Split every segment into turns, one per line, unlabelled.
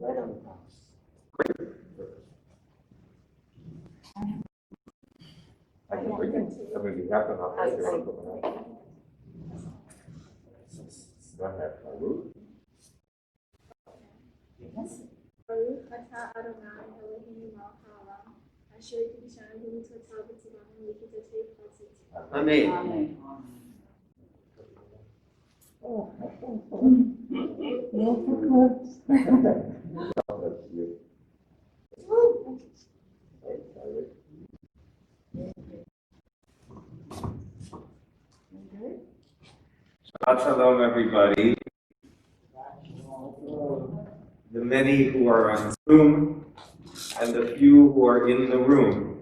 I can bring it. I mean, we have them up there. Not that root.
Yes. Baruch atah Adonai Eloheinu melech haolam, asher kiddushanu b'mitzvotav v'tzivanu l'kittatei chesed.
Amen.
Shabbat shalom, everybody. The many who are on Zoom and the few who are in the room.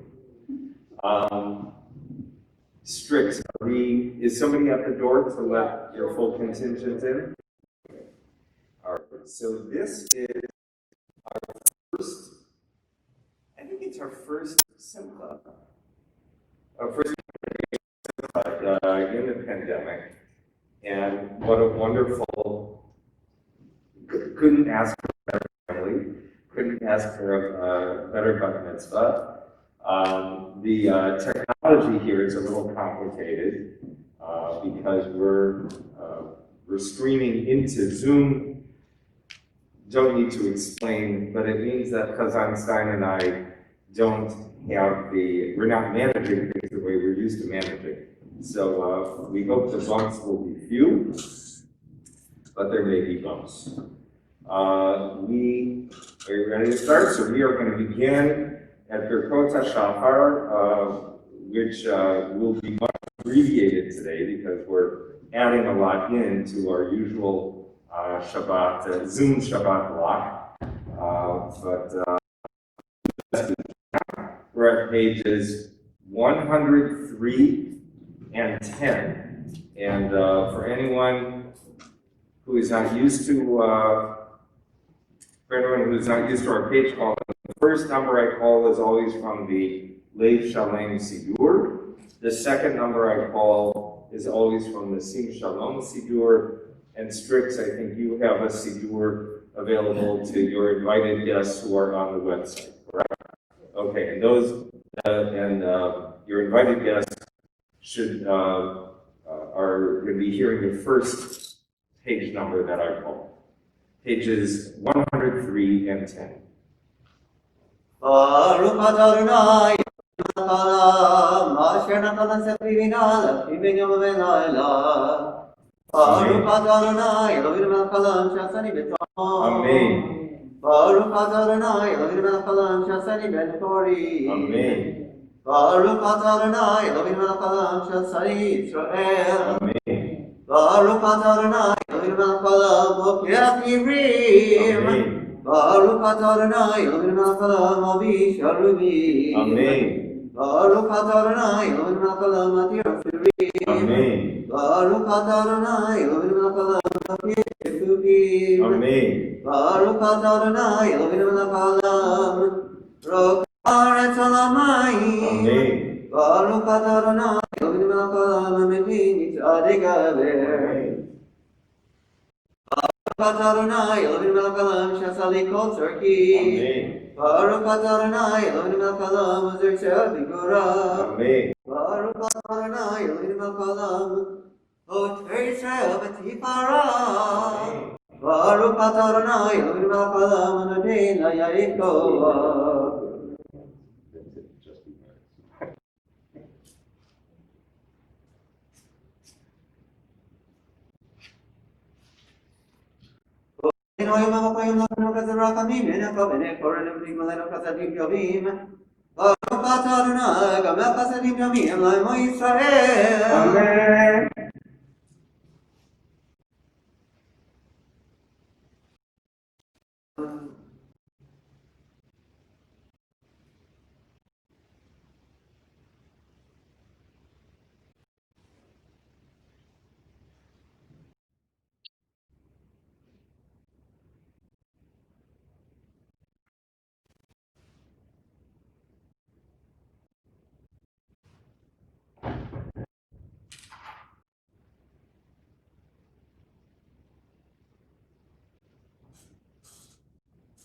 Strix, is somebody at the door to let your full contingent in? All right, so this is our first, I think it's our first Simcha. Our first Simcha in the pandemic. And what a wonderful, couldn't ask for a better family, couldn't ask for a better bar mitzvah. The technology here is a little complicated because we're streaming into Zoom. Don't need to explain, but it means that Chazan Stein and I don't have we're not managing things the way we're used to managing. So we hope the bumps will be few, but there may be bumps. Are you ready to start? So we are going to begin at Birkot HaShachar, which will be much abbreviated today because we're adding a lot into our usual Shabbat, Zoom Shabbat block. We're at pages 103 and 10. And for anyone who is not used to, our page calling, the first number I call is always from the Lev Shalem Sidur. The second number I call is always from the Sim Shalom Sidur. And Strix, I think you have a Sidur available to your invited guests who are on the website, correct? Okay, and those, your invited guests are going to be hearing the first page number that I call. Pages 103 and 10.
Baruch atah Adonai Eloheinu melech haolam, asher natan sefer bina l'chibin yom v'layla. Baruch atah Adonai Eloheinu melech haolam, she'asani b'tzom.
Amen.
Baruch atah Adonai Eloheinu melech haolam, she'asani ben chori.
Amen.
Baruch atah Adonai Eloheinu melech haolam, she'asani Yisrael.
Amen.
Baruch atah Adonai Eloheinu melech haolam, mokeach ivrim.
Amen.
Baruch atah Adonai Eloheinu melech haolam, avi sharuvim.
Amen.
Baruch atah Adonai Eloheinu melech haolam, atir asirim.
Amen.
Baruch atah Adonai Eloheinu melech haolam, atir ketuvim.
Amen.
Baruch atah Adonai Eloheinu melech haolam, rok haaretz alamayim.
Amen.
Baruch atah Adonai Eloheinu melech haolam, ametin yitzadik haver. Baruch atah Adonai Eloheinu melech haolam, she'asali kol tzorki.
Amen.
Baruch atah Adonai Eloheinu melech haolam, azer she'ad b'gura.
Amen.
Baruch atah Adonai Eloheinu melech haolam, oter Yisrael v'tifara. Baruch atah Adonai Eloheinu melech haolam, anodein la'Yaakov. Baruch atah Adonai, gamel chasadim yomim l'amo Yisrael.
Amen.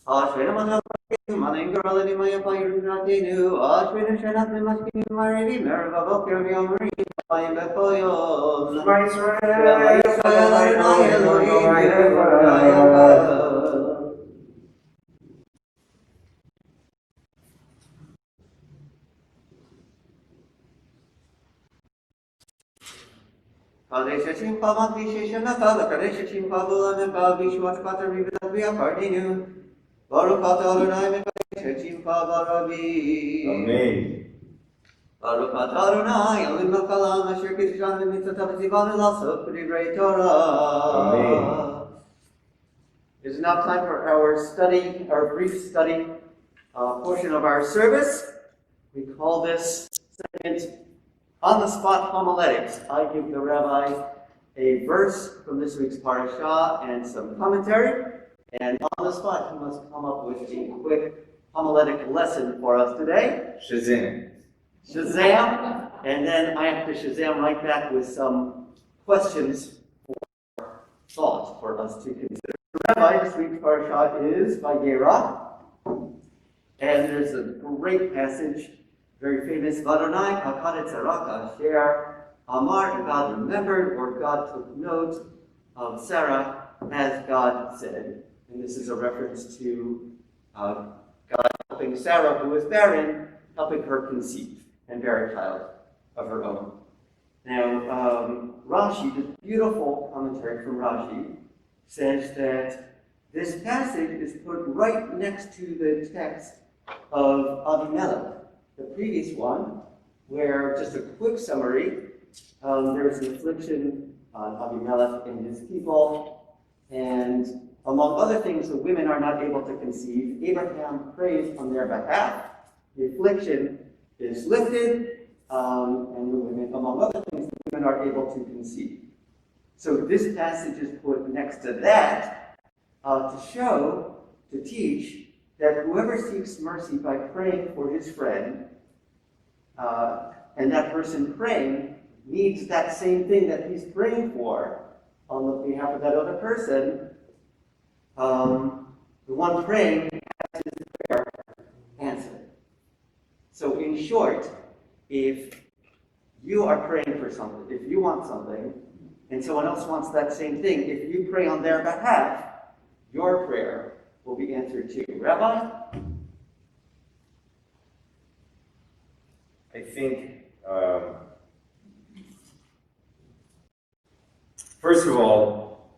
Ashwena Manapati, Manangarali Maya Payurratinu, Ashwena Shanat Mashkin Marivi, Merva Yomri, Payapoyon.
Shema Israel, Adonai Elohim, Echad.
Kadesha Shimpa Matvisha Nakala, Kadesha Shimpa Bulanaka, Vishwat Kata Rivia Pardinu, Barukata Adonai, Kadesha Shimpa Barabi.
Amen.
Barukata Adonai, Elohim Kalam, Asher Kishan, the Mitzvah Tabasivan, Lasa, Puri Torah.
Amen.
It is now time for our study, our brief study portion of our service. We call this segment on-the-spot homiletics. I give the rabbi a verse from this week's parashah and some commentary, and on the spot he must come up with a quick homiletic lesson for us today.
Shazam.
Shazam! And then I have to Shazam right back with some questions for thought for us to consider. The rabbi, this week's parashah is by Yera, and there's a great passage, very famous, Vadonai Kakadet Saraka Asher Amar, and God remembered, or God took note of Sarah, as God said. And this is a reference to God helping Sarah, who was barren, helping her conceive and bear a child of her own. Now, Rashi, this beautiful commentary from Rashi, says that this passage is put right next to the text of Avimelech, the previous one, where, just a quick summary, there's an affliction on Avimelech and his people, and among other things, the women are not able to conceive. Abraham prays on their behalf. The affliction is lifted, and the women, among other things, the women are able to conceive. So this passage is put next to that to show, to teach, that whoever seeks mercy by praying for his friend, and that person praying needs that same thing that he's praying for on the behalf of that other person, the one praying has his prayer answered. So in short, if you are praying for something, if you want something, and someone else wants that same thing, if you pray on their behalf, your prayer will be answered too. Rabbi?
I think, first of all,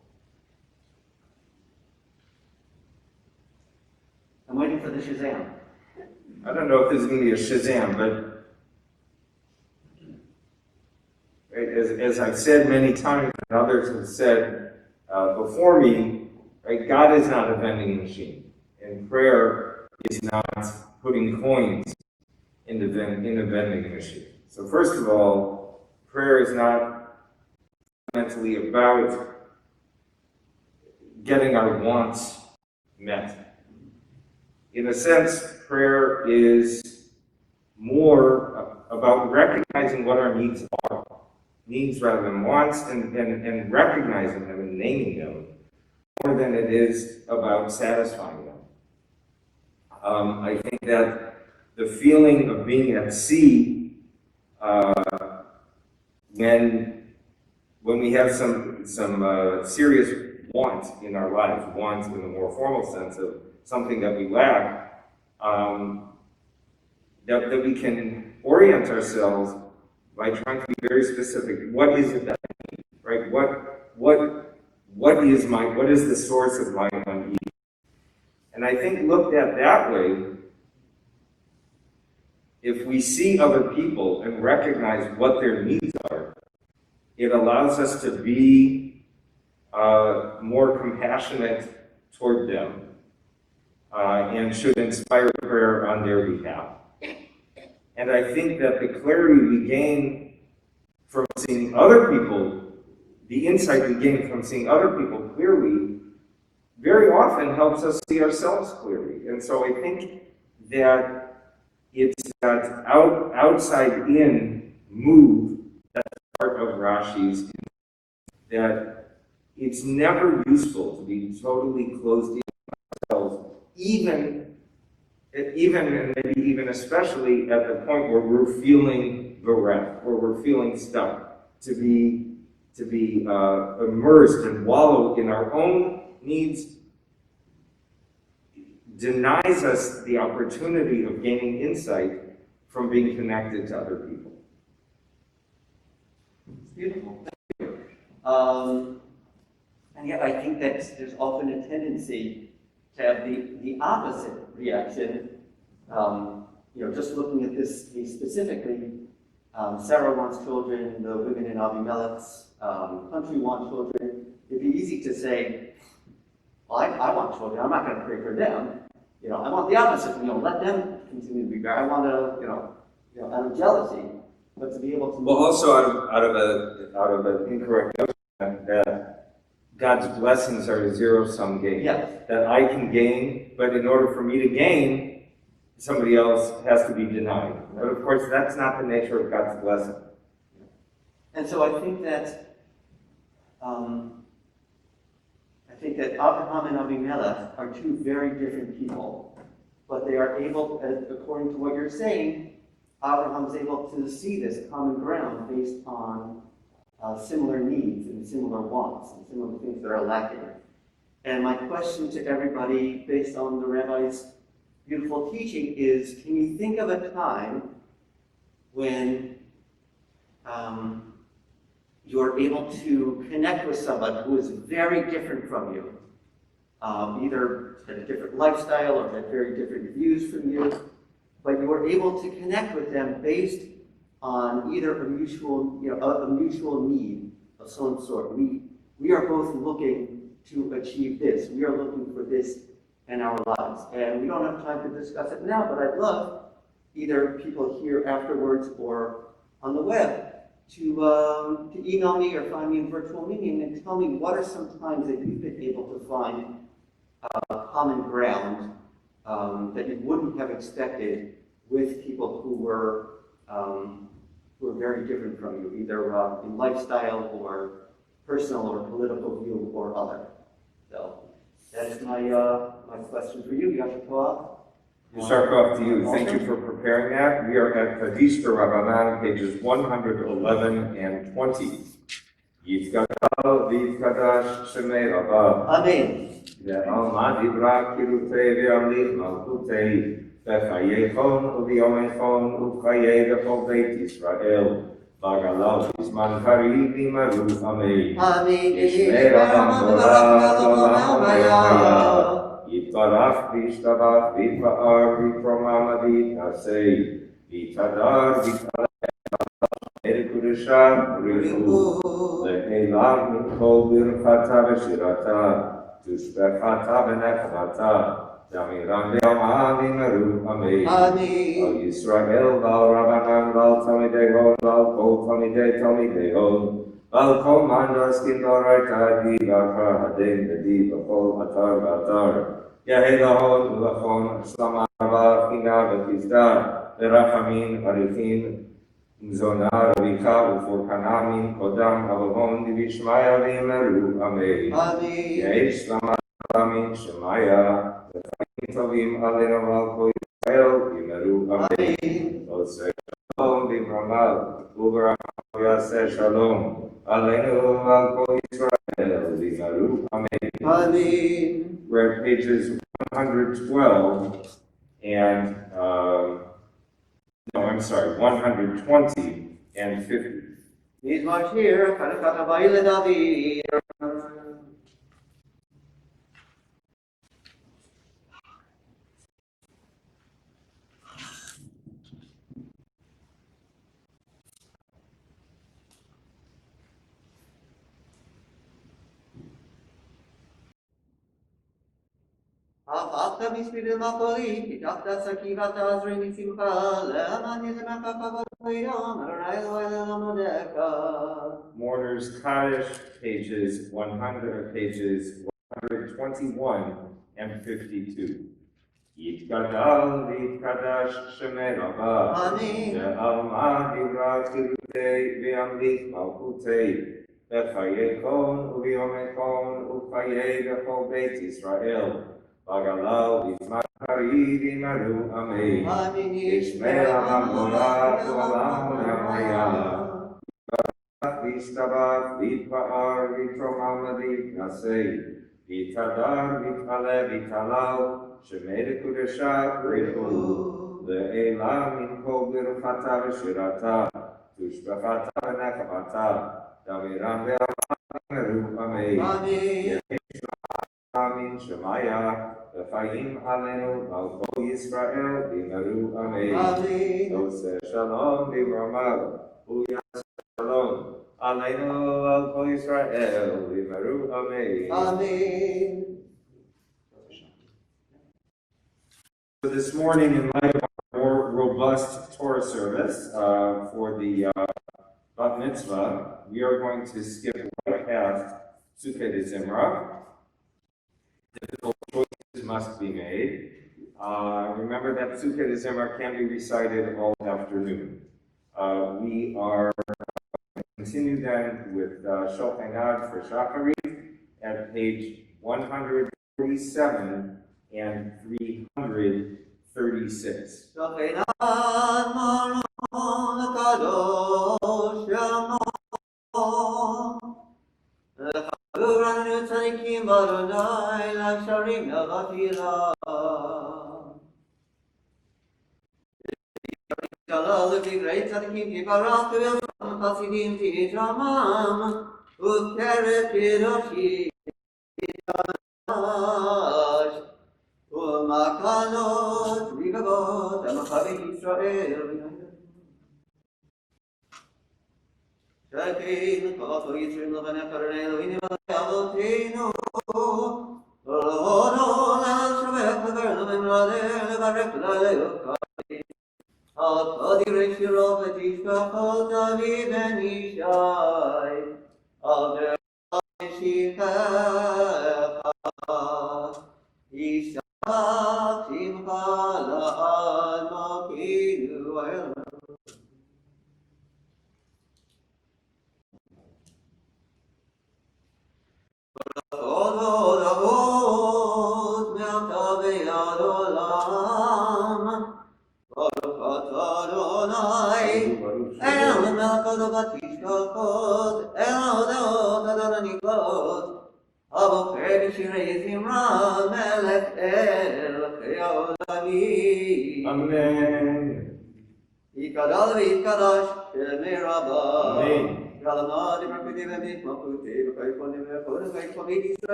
I'm waiting for the Shazam.
I don't know if there's going to be a Shazam, but as I've said many times, and others have said before me, right, God is not a vending machine, and prayer is not putting coins in a vending machine. So first of all, prayer is not fundamentally about getting our wants met. In a sense, prayer is more about recognizing what our needs are. Needs rather than wants, and recognizing them and naming them, more than it is about satisfying them. I think that the feeling of being at sea when we have some serious want in our lives, want in the more formal sense of something that we lack, that we can orient ourselves by trying to be very specific. What is it that I need, right? What is the source of my need? And I think looked at that way, if we see other people and recognize what their needs are, it allows us to be more compassionate toward them and should inspire prayer on their behalf. And I think that the clarity we gain from seeing other people, the insight we gain from seeing other people clearly, very often helps us see ourselves clearly. And so I think that it's that outside-in move that's part of Rashi's, that it's never useful to be totally closed in ourselves even and maybe even especially at the point where we're feeling bereft, where we're feeling stuck, to be immersed and wallow in our own needs denies us the opportunity of gaining insight from being connected to other people.
It's beautiful. Thank you. And yet I think that there's often a tendency to have the opposite reaction. Just looking at this case specifically, Sarah wants children, the women in Abimelech's country want children. It'd be easy to say, well, I want children, I'm not going to pray for them. I want the opposite, let them continue to be married. I want to, out of jealousy, but to be able to...
Well, also out of an incorrect notion that God's blessings are a zero-sum game.
Yes.
That I can gain, but in order for me to gain, somebody else has to be denied. But of course, that's not the nature of God's blessing.
And so I think that Abraham and Abimelech are two very different people, but they are able, according to what you're saying, Abraham's able to see this common ground based on similar needs and similar wants and similar things that are lacking. And my question to everybody, based on the rabbi's beautiful teaching, is: can you think of a time when you're able to connect with someone who is very different from you, either had a different lifestyle or had very different views from you, but you were able to connect with them based on either a mutual need of some sort? We are both looking to achieve this. We are looking for this in our lives. And we don't have time to discuss it now, but I'd love either people here afterwards or on the web to email me or find me in virtual meeting and tell me what are some times that you've been able to find common ground that you wouldn't have expected with people who were very different from you, either in lifestyle or personal or political view or other. So that is my question for you, Yashikoa.
Yisharkov to you. Thank you for preparing that. We are at Kaddish Rabbanan, pages 111 and 20. Yitkadal v'yitkadash shemei Rabbah.
Amen.
Ve'alma dibra kirutei ve'amlich malchutei v'chayechon u'v'yomechon u'chayei v'chol Beit Yisrael. V'galav b'zman karib v'imaru amei.
Amen.
Yishmei Rabbah Torah v'olam ha'yah. Yitvarach v'yishtabach v'yitpa'ar v'yitromam v'yitnasei v'yitadar v'yitpalech v'yitkurusha v'richu le'elav mikol birchata v'shirata tushbechata v'nechmata damiram v'yamah v'yimaru amei. Al Yisrael v'al Rabbanan v'al Talmidei Hod v'al kol Talmidei Talmidei Hod Al kol mandas kindoraita di v'akra hadin v'di v'kol atar v'atar Yahei lahod v'lachon shlama v'china v'tizda v'rachamin arifin zona ravicha u'furkana min kodam avavon divishmaya v'yimaru amei. Yahei shlama min shemaya v'chayim tovim alenu al kol Yisrael v'yimaru amei. Oseh shalom v'imramal u'barachah yaseh shalom Alenu al kol Yisrael v'yimaru amei.
Amen.
We're at pages 112 and, 120 and 50.
Mizmar Shira, Parakata Ba'ile David. After Mispidil Makoli, Dr. Sakivata Azri Simcha, Lemani Lemaka Kavayam, Raila.
Mourner's Kaddish, pages 121 and 52. Yitkadal v'yitkadash shemei Rabbah.
Amen.
Ve'alma divra kirutei ve'amlich malchutei. V'chayechon u'v'yomechon u'chayei v'chol Beit Yisrael. Bagalau Bismakari Dimaru Amen. Ishmera Mamora Tualam Yamaya. Vistabat Vitpaar Vitromamadi Nase. Vitadar Vitale Vitalau. Shemede Kudesha Grehu. Le'ela Min Kogir Chata Shirata. Tushbachata Nekhamata. Damiram Ve'amaru Amen. Amin Shemaya, V'chayim Alenu, Al Kol Yisrael, V'maru Amen. Oseh Shalom V'ramav, Uyas Shalom, Alenu Al Kol Yisrael, V'maru Amen.
Amen.
So this morning, in light of our more robust Torah service for the Bat Mitzvah, we are going to skip right past Sukkot Zimra. Difficult choices must be made. Remember that Sukkot Zimra can be recited all afternoon. We are continue then with Shulchan Aruch for Shacharit at page 147 and 336.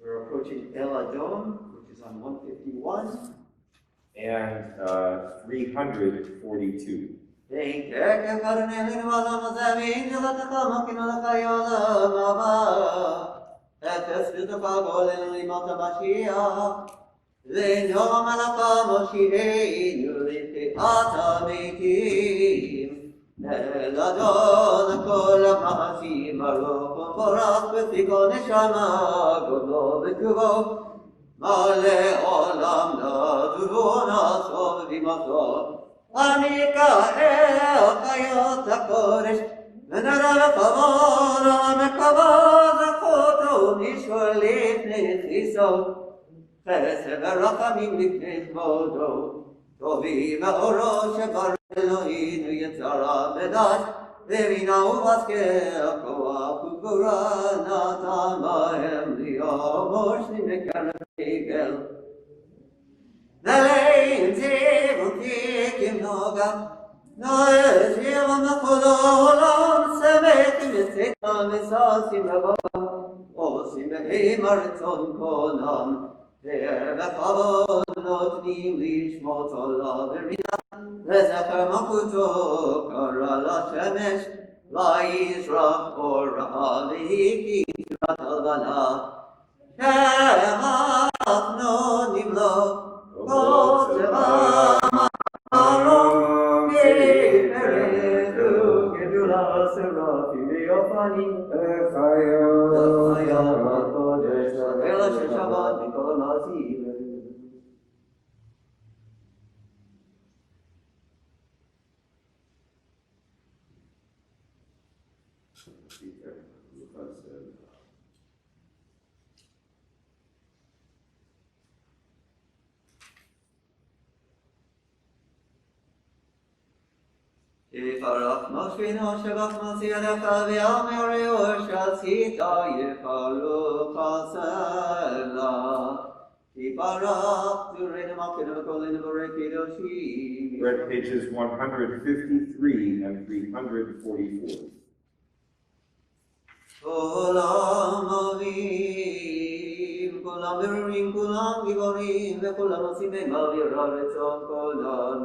We're approaching El Adon, which is on 151.
And 342.
ונראה לכבוד המקבוד זכותו משול לפני כיסו חסד ורחמים לפני כבודו טובי מאורו שבר אלוהינו יצרה בדעת ובינה ובשכל כוח וגבורה נתן בהם להיות מושלים בקרב עגל נלאים זיוותיקים נוגה נעזיר המחול העולם שמחים יצאתם וששים לבם עושים בהם הרצון קונם וערב הכבוד נותנים לשמות עולה ורינה לזכר מלכותו קרא לשמש ויזרח אור רעה והקים שירת הלבנה שאנחנו נמלוך כל צבא מרום כפרדו גדולה סרפים ויופנים לחיה הקודש לילה של שבת מכל המעשים יפרח משפינו שבח מציעדך ויאמר יאור שעשית יפרח הסלע יפרח זורנו מלכנו וקולנו בורא קדושים
We're at pages 153 and 344.
כולם אוהבים, כולם ברורים, כולם גיבורים, וכולם עושים באוויר הרצון כולם.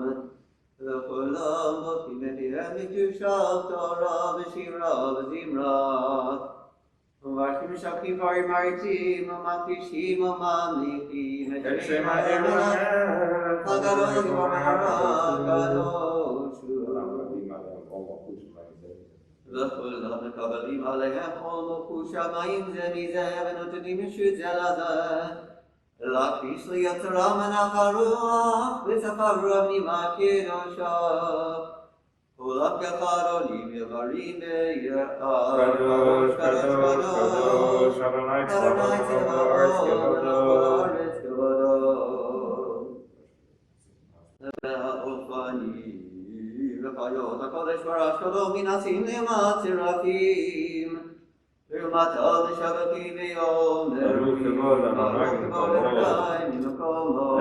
וכולם בוכים בפיהם בקדושת תורה ושירה וזמרה. ומברכים משבחים דברים מריצים, ומקדישים וממליכים את שם האלוהים הגדול והקדוש הוא. וכולם מקבלים עליהם כל מלכות שמיים זה מזה ונותנים ישות זה לזה להכניס ליצרם מנח הרוח וזכר רמימה קדושה כולם כחרונים יברים ביראה
קדוש, קדוש, קדוש, אדוני צבאות
הארץ כבודו והאופנים וחיות הקודש ברש כבודו מנסים למעט צרפים ומטל לשבתי ויום
ברוך כבוד
ברוך כבוד אדוני ממקומו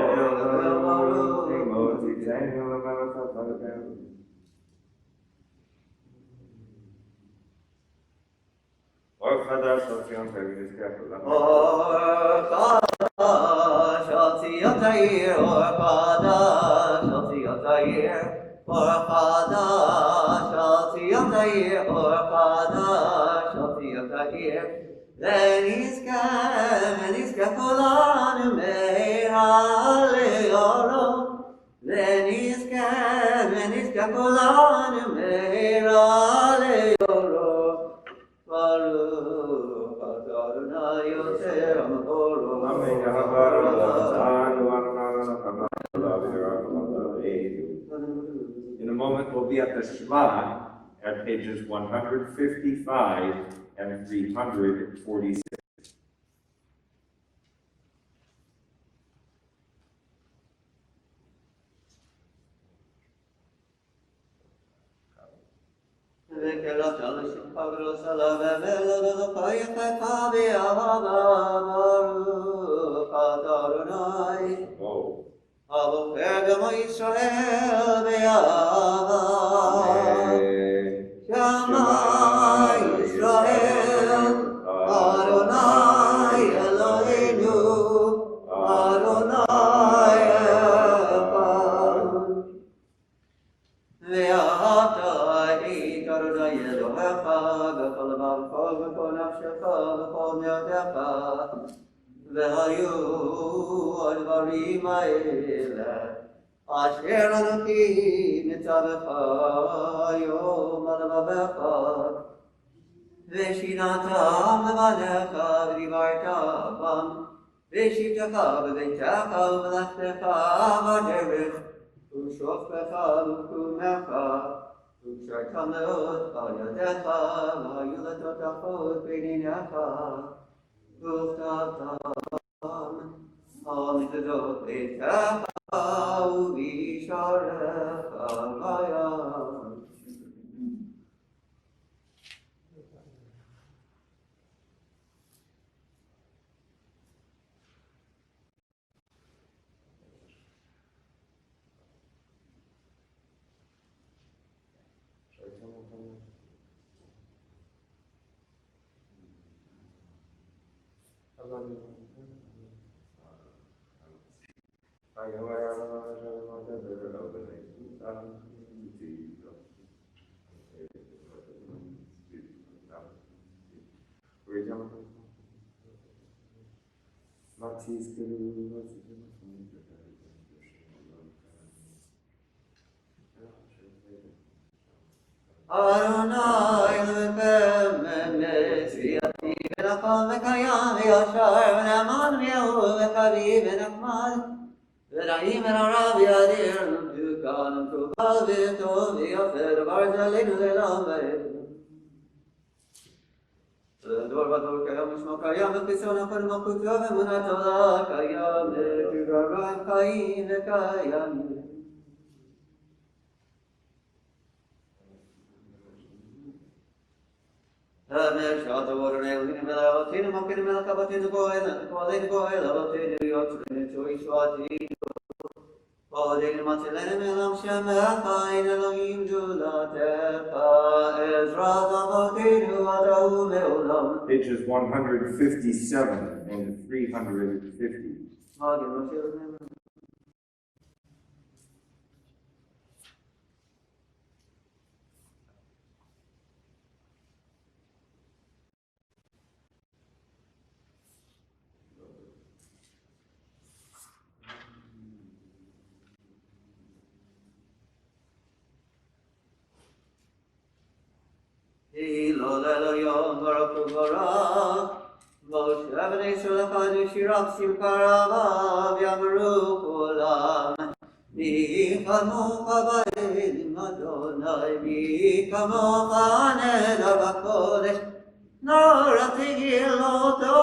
אור חדש על ציון תגיד
אור חדש על ציון תאיר אור חדש על ציון תאיר אור חדש על ציון תאיר אור חדש על ציון תאיר ונזכה כולנו מהרה לאורו ונזכה כולנו מהרה לאורו ברוך אתה אדוני יוצר המאורו
In a moment, we'll be at the Shema at pages 155 and 346.
וקראת לשמך ולשלה ומלך חייך באהבה ברוך אתה אדוני
Oh.
הבוחר במו ישראל באהבה שמע ישראל אדוני אלוהינו אדוני אחד ואתה היית אדוני אלוהיך בכל לבבך ובכל נפשך ובכל מאודך והיו הדברים האלה אשר אנוכי מצווך היום על לבבך ושינתם לבניך ודיברת בם ושבתך בביתך ומלאכתך בדרך ושופטך ומקומך ושרתמות על ידיך, והיולדות החוד בניניך, וכתבתם על מזוזות ביתך ובשעריך בים. Adonai Elohim Metzviati V'nachal V'kayam V'yashar V'naman V'yahu V'chaviv V'nachmad V'na'im V'narav V'yadir V'tukan V'tubal V'tov V'yafer V'arzalinu V'elam V'elam V'dor V'dor Kayam V'shmo Kayam V'kison Achor V'mokutyo V'munatola Kayam V'tugarayim Kayim V'kayam Shata water nail in the Melatin, Mokin Melakabatin Goel, and Colin Goel, Avatin, Yotrin, Choishwati, Odin Matilan, Melam Shemaka, in Elohim Julatepa, Ezra, Zavatin, Adahu Meolam.
Pages 157 and 350.
Hilolelo yom barak u'barak Moshe b'nei Yisrael chadu shirach simcharav Yamru kulam Mi kamocha ba'elim Adonai Mi kamocha neda b'kodesh Norati giloto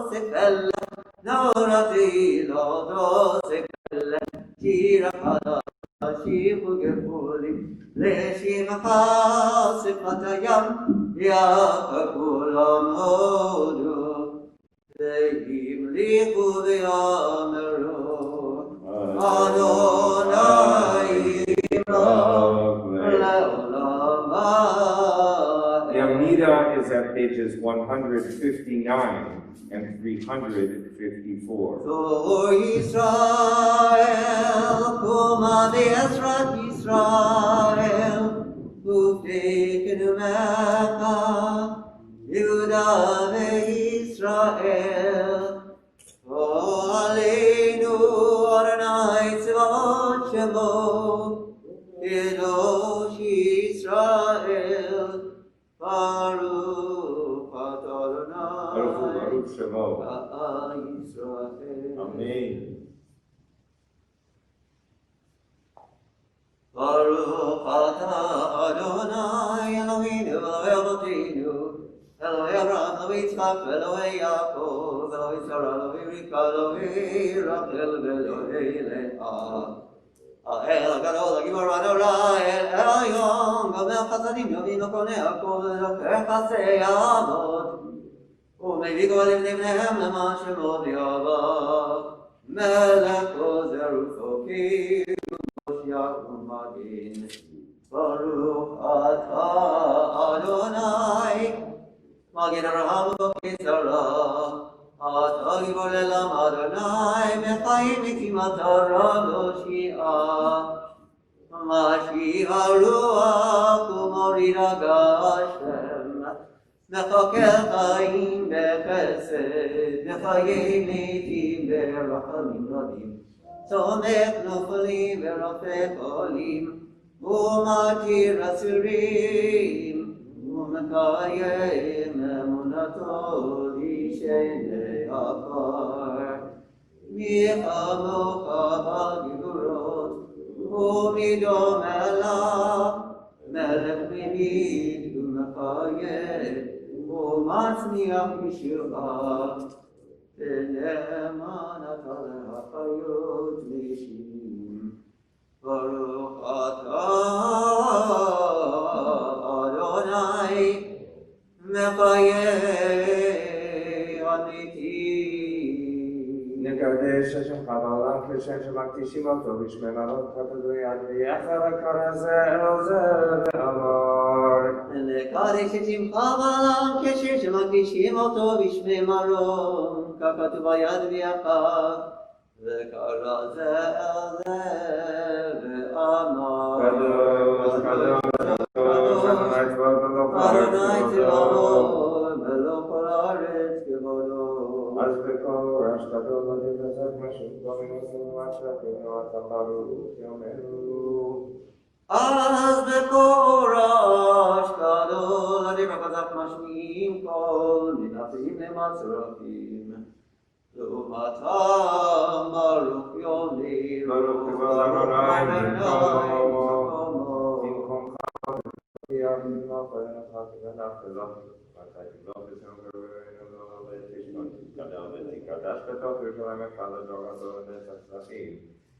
sekele Norati giloto sekele Shira Shifu gefuli Leshimcha sifat hayam Yakakulam hodu Ve'im lichu ve'ameru Adonai Imrav Le'olam
The Amida is at pages 159 and 354.
For Israel, Kuma Be'ezrat Israel, Ufekenu Mecca, Yehuda ve'Yisrael. Oh, Aleinu Adonai Tzivot Shemo, Kedosh Yisrael, Baruch Adonai.
Baruch Shemo.
Israel.
Amen.
Baruch atah Adonai Eloheinu Elohei Avotinu Elohei Avraham Elohei Yitzchak Elohei Yaakov Elohei Sarah Elohei Rivka Elohei Rachel Elohei Leah האל הגדול הגיבור הנורא אל העליון גומר חסדים יובים וקונה הכל ולוקח חסי אבות ומביא גולים לבניהם למען שמו ויאבק מלך עוזר ופוקיר ומושיע ומגן ברוך אתה אדוני מגן אברהם וקיסרה אתה גיבור לעולם אדוני מחיים מקימתה להושיעה משיב הרוח ומוריד הגשם מחכה חיים בחסד וחיי מתים ברחמים רבים צומח נופלים ורופא חולים ומתיר אסירים ומקיים אמונתו לשני עפר מי כמוך בגבורות ומי דומה לך מלך מביט ומחייב ומצמיח ישועה ונאמן אתה להחיות נשים ברוך אתה אדוני מחייב אמיתי
נקדש השם בעולם כשם שמקדישים אותו בשמי מלוך כתבי יד ויחד הקרא זה אל זה ואמר
לקדש את שמך בעולם כשם שמקדישים אותו בשמי מרום ככתוב ביד ויחד וקרא זה אל זה ואמר אדוני צבאות מלוך כל הארץ כבודו
אז בכל רש גדול לדברת משהו דומינו ומשהו אתה ברוך יומנו
אז בקורש גדול הדבר חזק משמיעים קול מנפים למצרפים לעומתם ברוך יומי
ברוך כבוד אדוני במקומך כי אבינו פרנך כבנך ולך ואתה תגלוך בסמכר ותתקדש בתוך ירושלים אחד לדור הדור לנצח צלחים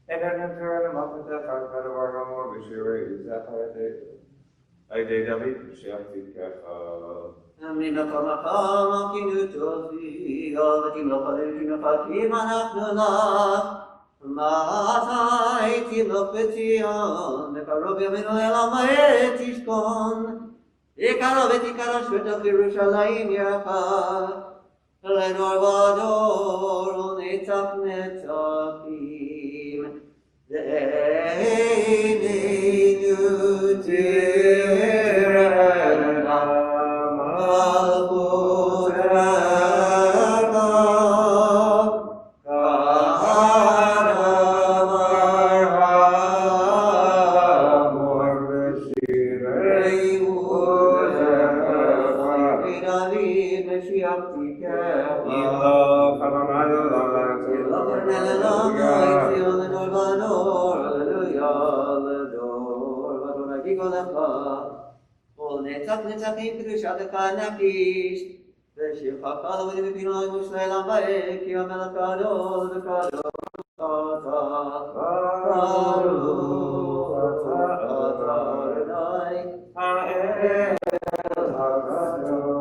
אין הנתר למפתח על כדבר גמור בשירי יזך על ידי דוד משיח צדקך
אמרים לכל מקום הקינו טובי ותמלוך עלינו כמחכים אנחנו לך מתי תמלוך בציון בקרוב ימינו אל המועד תשכון יקרוב ותקרש בתוך ירושלים יחד לדור ודור ונצח נצחים לעינינו תראה מלכותך נצח נצחים קדושתך נקיש ושבחך לעבדים בפינוי מושלי למבאק כי המלך גדול וקדוש אתה ברוך אתה אדוני האל הקדוש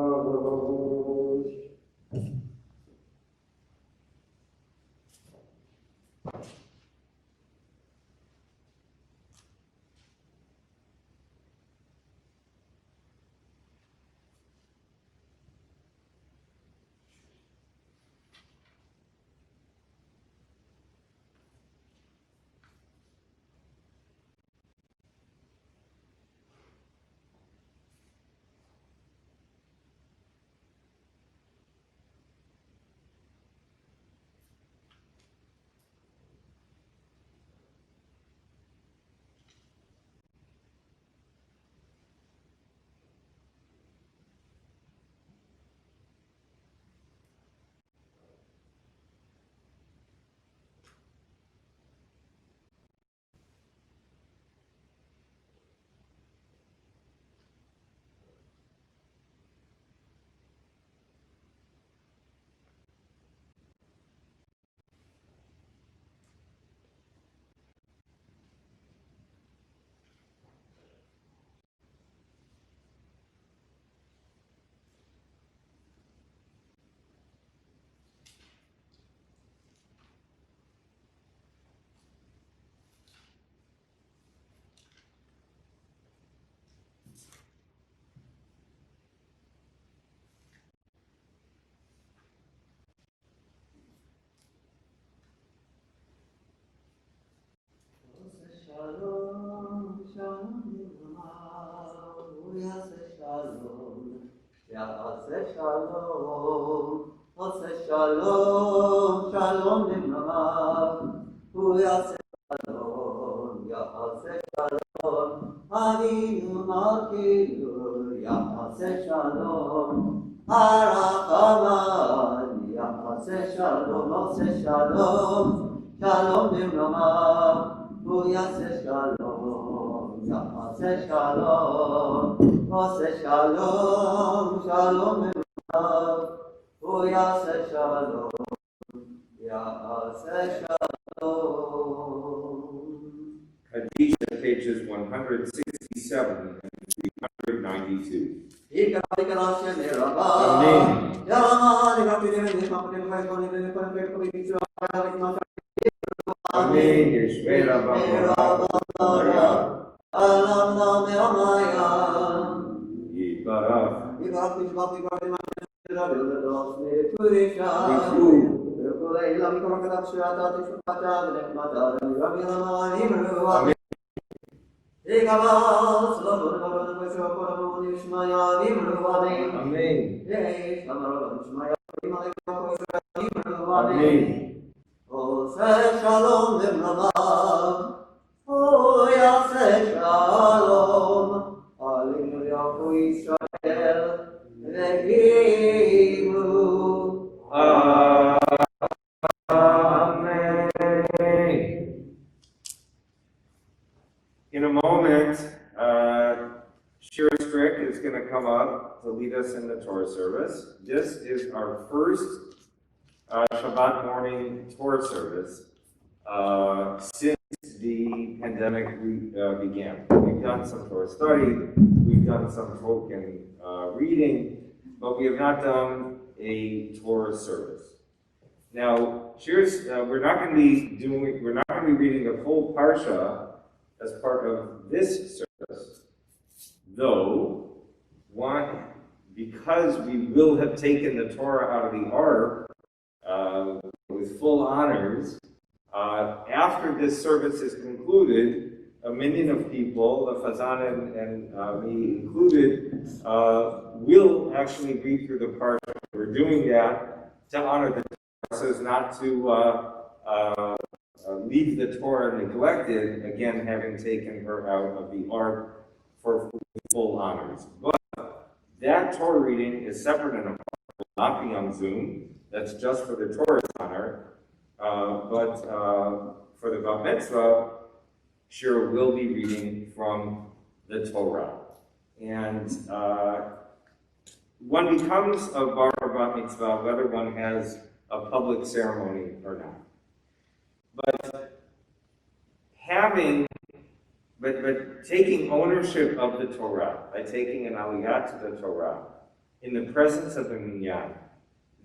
Shalom, shalom, ya'aseh shalom, shalom, shalom nimramav, hu ya'aseh shalom, ya'aseh shalom, avinu malkeinu, ya'aseh shalom, harachaman, ya'aseh shalom, shalom nimramav, hu ya'aseh shalom, ya'aseh shalom, Mose Shalom, Shalom Minav, Uyase Shalom, Yase Shalom.
Kadisha, pages 167 and 392. Amen. Yeshvera B'Morah.
Shalom Limramav, oh Yase Shalom, Hallelujah for Israel, Vehibru.
Amen. In a moment, Shira is going to come up to lead us in the Torah service. This is our first Shabbat morning Torah service since the pandemic began. We've done some Torah study, we've done some token reading, but we have not done a Torah service. Now, we're not going to be reading the full parsha as part of this service, though because we will have taken the Torah out of the ark with full honors. After this service is concluded, a million of people, the Fazan and me included, will actually read through the parsha. We're doing that to honor the Torah, so as not to leave the Torah neglected, again having taken her out of the ark for full honors. But that Torah reading is separate and apart. It will not be on Zoom. That's just for the Torah's honor. But for the Bat Mitzvah, Shira will be reading from the Torah. And one becomes a bar Bat Mitzvah whether one has a public ceremony or not. But taking ownership of the Torah, by taking an aliyah to the Torah, in the presence of the minyan,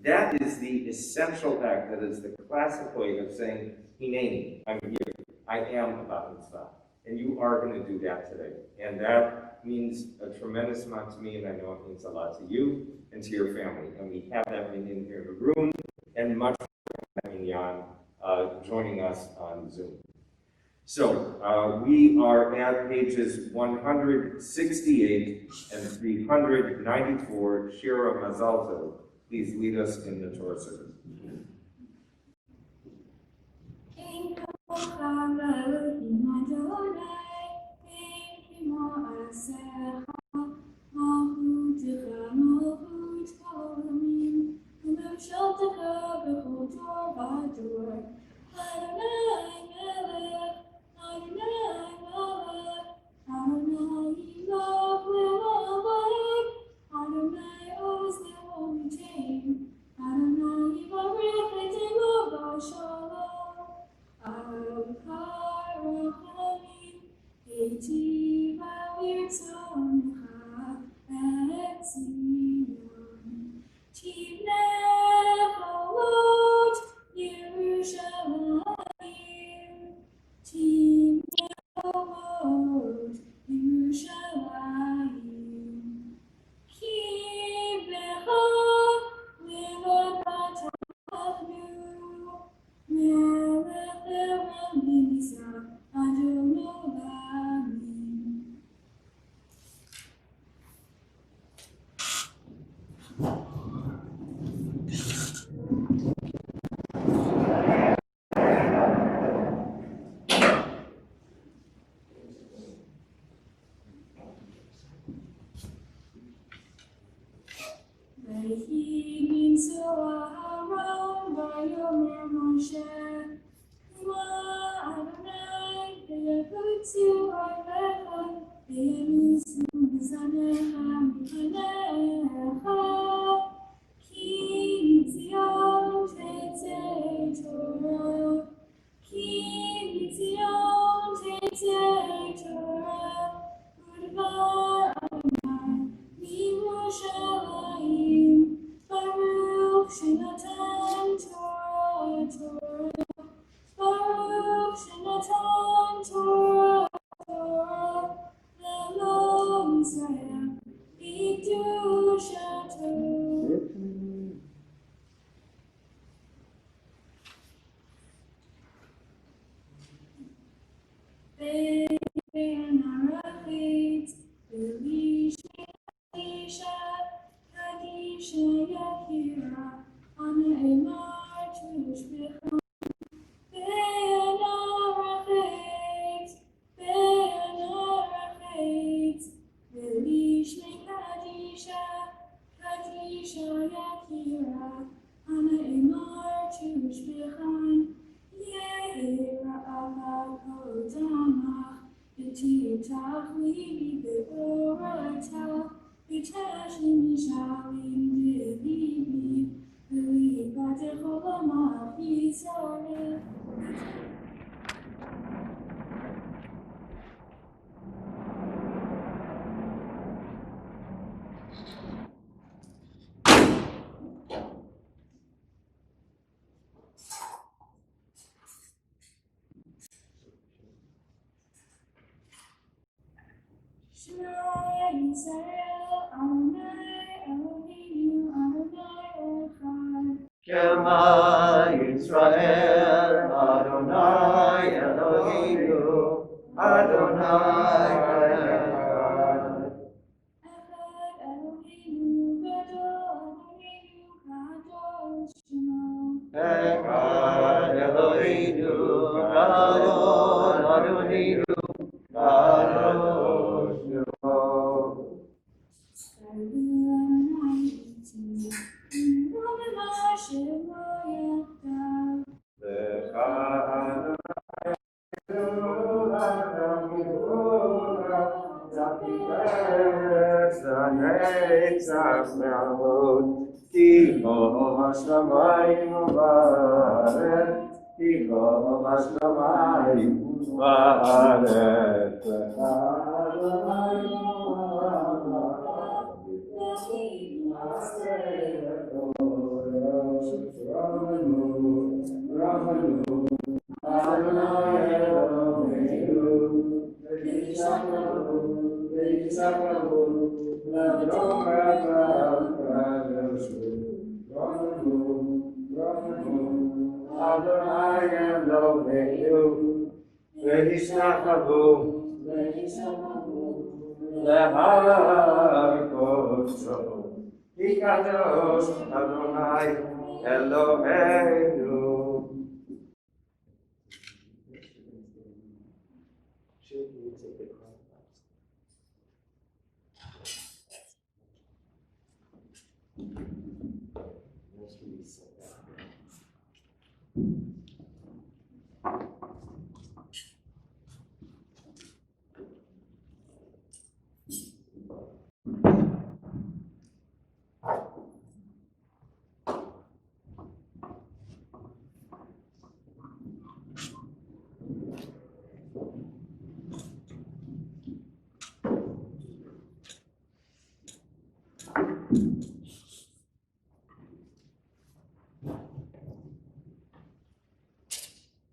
that is the essential act, that is the classic way of saying, Hineni, I'm here, I am a Bat Mitzvah, and you are going to do that today. And that means a tremendous amount to me, and I know it means a lot to you and to your family. And we have that minyan here in the room, and much more minyan joining us on Zoom. So, we are at pages 168 and 394, Shira Mazal Tov. Please lead us in the Torah service.
Shira Yisrael Adonai Eloheinu Adonai Echad.
Shema Yisrael, Adonai Eloheinu, Adonai Echad.
Echad Eloheinu Gadol Eloheinu Kadosh Shema.
Echad Eloheinu, Adon Eloheinu, Kadosh Shemo. Adonai Eloheinu.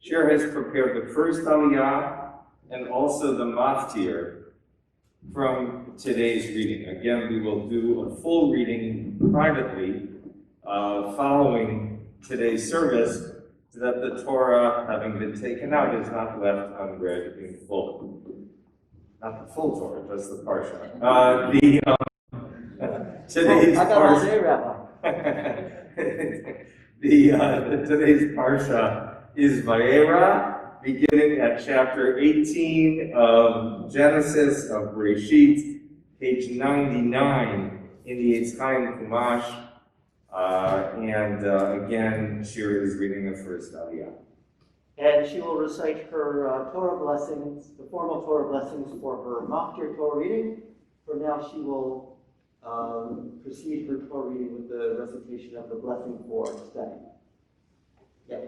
Shira has prepared the first aliyah and also the maftir from today's reading. Again, we will do a full reading privately following today's service, so that the Torah, having been taken out, is not left unread in full. Not the full Torah, just the parsha. Today's
I got all
parsha.
day, Rabbi.
Today's parsha is Vayera, beginning at chapter 18 of Genesis of Bereshit, page 99 in the Eitz Chaim Chumash. Again, Shira is reading the first aliyah.
And she will recite her Torah blessings, the formal Torah blessings for her Maftir Torah reading. From now, she will proceed her Torah reading with the recitation of the blessing for study. Yeah.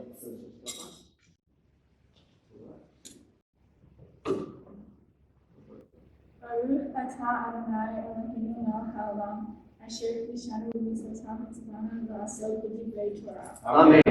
Baruch atah Adonai Eloheinu melech haolam, asher kishanu b'mitzvotav v'tzivanu v'aseh b'divrei Torah.
Amen.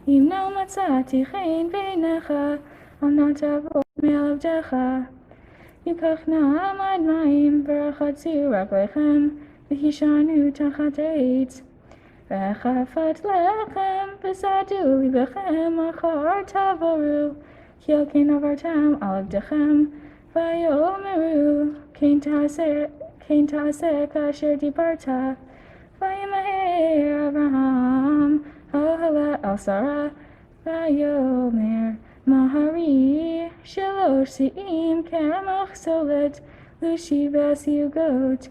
אם לא מצאתי חן בעיניך, אל נא תעבור
מעל עבדך. ייקח נא מד מים ורחצו רגליכם והישנו תחת העץ. וחפת לחם וסעדו ליבכם אחר תעברו, כי על כן עברתם על עבדכם. ויאמרו כן תעשה כאשר דיברת. וימהר אברהם אהלה אל שרה ויאמר מהרי 3 שיאים קמח סולת לושי ועשיו גות.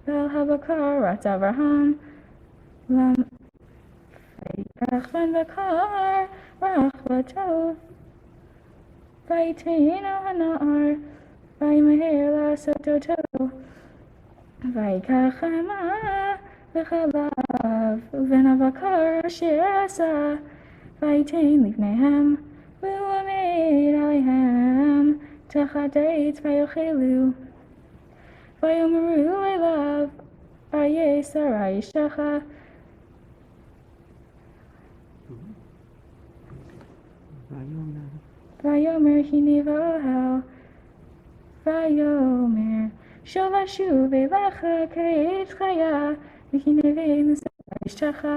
ועל הבקר רץ אברהם ויקח בן בקר רחבתו ויתן על הנער וימהר לעשות אותו. ויקח חמה וחלב ובן הבקר אשר עשה ויתן לפניהם והוא עמד עליהם תחת העץ ויאכלו. ויאמרו אליו אריה שרה אשתך. ויאמר הנה באוהל. ויאמר שוב אשוב אליך כעת חיה והנה בן שרה אשתך.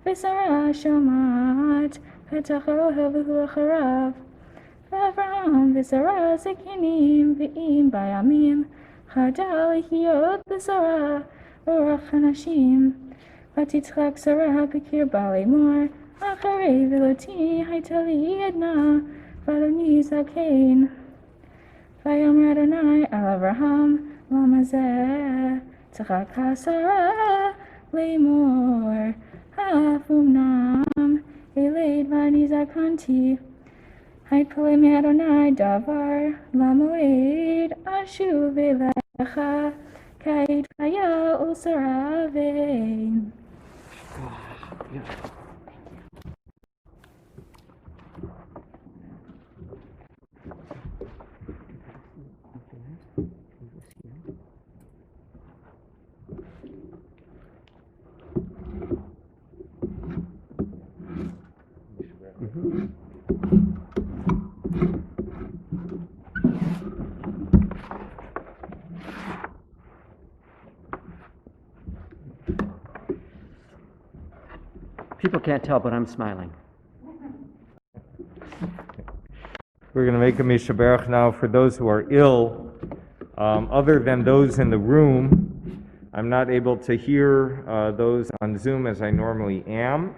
ושרה שומעת פתח האוהל והוא אחריו. ואברהם ושרה זקנים ואם בימים חדל להיות לשרה רוח הנשים. ותצחק שרה בקרבה לאמור אחרי ולותי הייתה לי עדנה ואדוני זקן. ויאמר אדוני אל אברהם למה זה צחקה שרה לאמור אף אמנם אלד ואני זקנתי. התפלא מאדוני דבר למועד אשוב אליך כעת חיה ושרה ואין.
People can't tell, but I'm smiling.
We're going to make a Mishaberach now for those who are ill. Other than those in the room, I'm not able to hear those on Zoom as I normally am.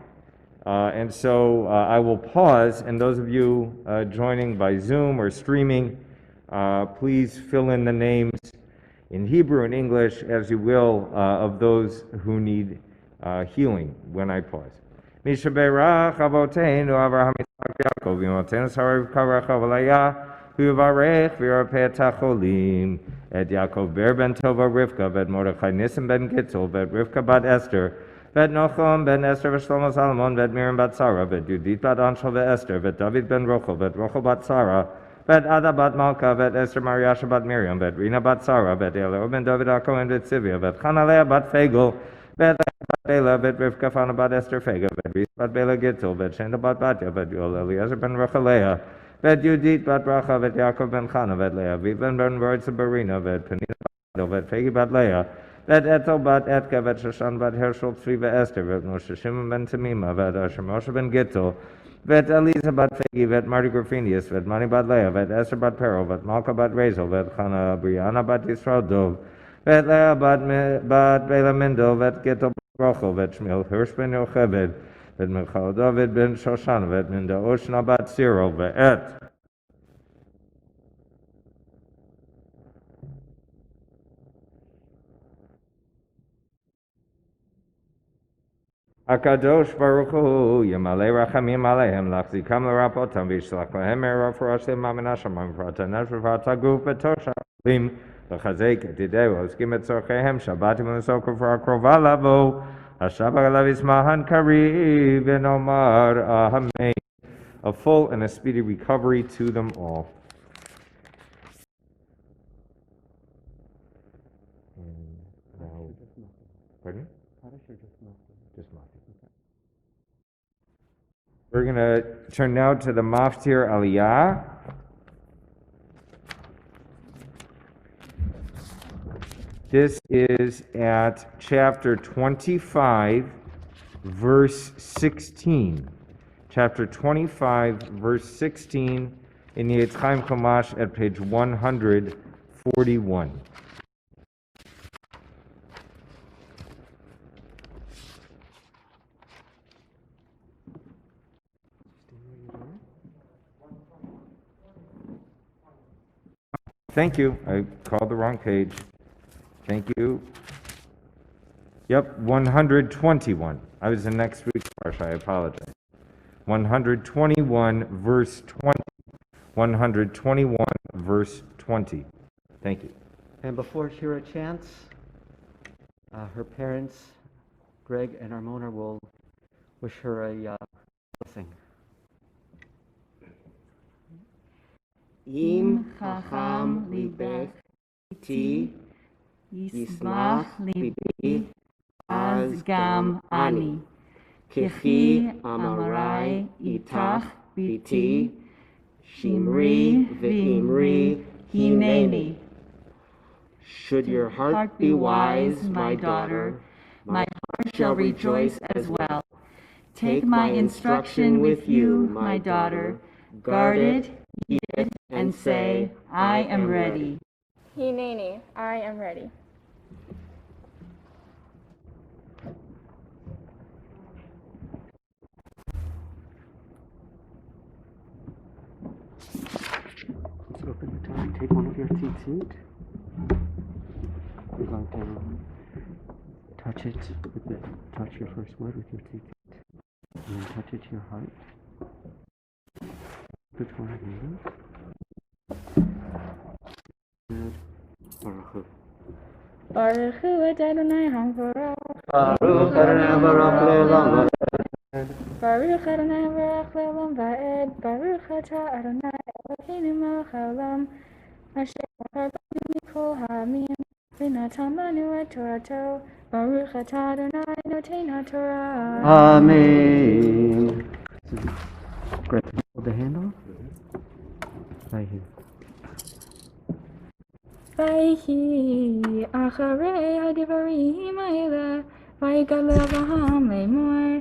And so I will pause, and those of you joining by Zoom or streaming, please fill in the names in Hebrew and English as you will of those who need healing when I pause. Mishaberach Avoteinu Avraham Yitzchak Yaakov Yimotenu Sarah Rivka Rachel Leah V'Yivarech V'Yirpeh Et HaCholim Et Yaakov Ber Ben Tova Rivka V'Et Mordechai Nisim Ben Gitzel V'Et Rivka Bat Esther V'Et Nochum Ben Esther V'Shlomo Salomon V'Et Miriam Bat Sarah V'Et Yudit Bat Anshel V'Esther V'Et David Ben Rochel V'Et Rochel Bat Sarah V'Et Ada Bat Malka V'Et Esther Mariasha Bat Miriam V'Et Rina Bat Sarah V'Et Eliyahu Ben David HaKohen V'Et Sivia V'Et Chanalea Bat Fegel V'Et Bela V'Et Rivka Fana Bat Esther Fega V'Et Ris Bat Bela Gitzel V'Et Shenda Bat Batya V'Et Yoel Eliezer Ben Rachalea V'Et Yudit Bat Bracha V'Et Yaakov Ben Chana V'Et Leah V'Et Ben Vertza Barina V'Et Penina Bat V'Et Fegi Bat Leah V'Et Etel Bat Etka V'Et Shoshan Bat Hershel Tzvi V'Esther V'Et Moshe Shimon Ben Tamima V'Et Asher Moshe Ben Gitzel V'Et Eliza Bat Fegi V'Et Marty Grafinius V'Et Mani Bat Leah V'Et Esther Bat Pero V'Et Malka Bat Rezel V'Et Chana Brianna Bat Yisrael Dov V'Et Leah Bat Bela Mendel V'Et Gittel Rochel V'Et Shmuel Hirsch Ben Yocheved V'Et Michal David Ben Shoshan V'Et Minda Oshna Bat Cyril V'Et Akadosh Baruch Hu Yamalei Rachamim Aleim Lachzikam L'Rapotam V'Yishlach Lahem Me'erav Forashim Ma'minashamam V'Ratanesh V'Vataguf V'Tosha Lim V'Chazek Et Yidei V'Oskim Et Tzorcheihem Shabbatim V'Nesokov V'Akrova Lavo Hashabach Alav Yismahan Kari V'Nomar Amen. A full and a speedy recovery to them all. Pardon? Just Maftir. We're going to turn now to the Maftir Aliyah. This is at chapter 25, verse 16. Chapter 25, verse 16 in the Eitz Chaim Chumash at page 141. Thank you. I called the wrong page. Thank you. Yep, 121. I was in next week's parsha. I apologize. 121, verse 20. 121, verse 20. Thank you.
And before Shira chants, her parents, Greg and Armona, will wish her a blessing.
Im chacham libech iti yismach libi az gam ani. Kichi amarai itach biti shimri v'imri hineni. Should your heart be wise, my daughter, my heart shall rejoice as well. Take my instruction with you, my daughter. Guard it, heed it, and say, I am ready.
Hineni, I am ready.
Let's open the door. Take one of your tzitzit. You're going to touch it touch your first word with your tzitzit. And then touch it to your heart. Which one of you? Baruch Hu.
Baruch Hu Adonai HaBaruch.
Baruch Adonai Baruch Le'olam
Baruch Adonai Baruch Le'olam Va'ed. Baruch Atah Adonai Eloheinu melech haolam. Asher bachar banu mikol ha'amim. V'natan lanu et Torato. Baruch Atah Adonai Noten HaTorah.
Amen.
Great. Hold the handle. Right here.
Vayhi acharei hadivarim ha'eleh vayigad le'Avraham le'emor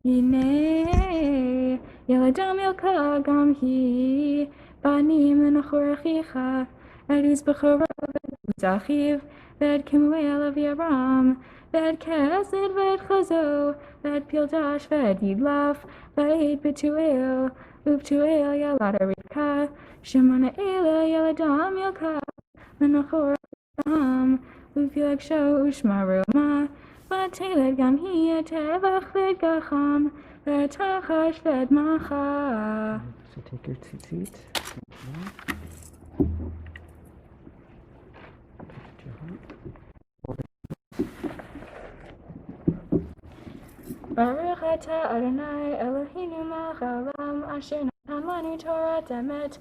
hinei yeladam yilka gam hi banim lenachor achicha et yizbachoro v'ed achiv v'ed kemuel aviaram v'ed kesed v'ed chazo v'ed pildash v'ed yidlaf v'ed betuel u'betuel yalad Rivka shemana ela yeladam yilka Menachor Abraham, Ufilag Sho Ushmaruma, Vateled Gam Hi Tevach Ved Gacham, Vetachash Ved Macha.
So take your tzitzit. Touch it to your heart.
Baruch Atah Adonai Eloheinu melech haolam, Asher natan lanu Torah emet,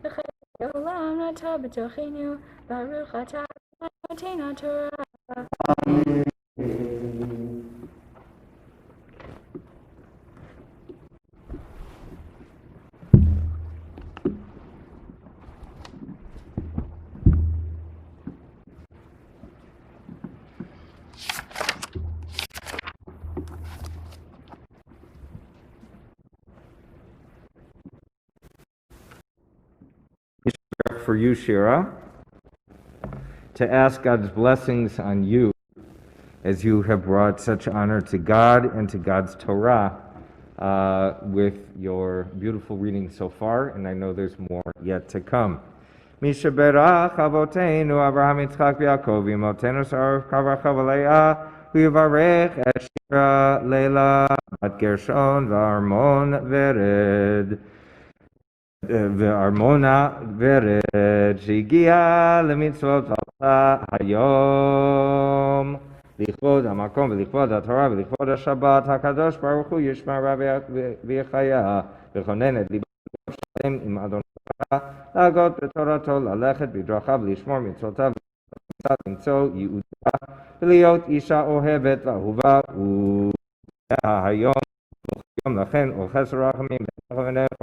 v'chei olam nata b'tochenu, Baruch Atah Adonai Noten HaTorah.
For you, Shira, to ask God's blessings on you as you have brought such honor to God and to God's Torah with your beautiful reading so far, and I know there's more yet to come. Misha berach avoteinu Avraham Yitzchak v'Yaakov v'imotenu sarv kavracha v'leah v'yivarech et Shira Leila bat Gershon v'Armon Vered וארמונה ורד שהגיעה למצוות היום לכבוד המקום ולכבוד התורה ולכבוד השבת. הקדוש ברוך הוא ישמע ויחיה וכונן את ליבו שלם עם אדוני להגות בתורתו, ללכת בדרכיו, לשמור מצוותיו, למצוא יהודה ולהיות אישה אוהבת ואהובה. והיום לכן וחסר רחמים בין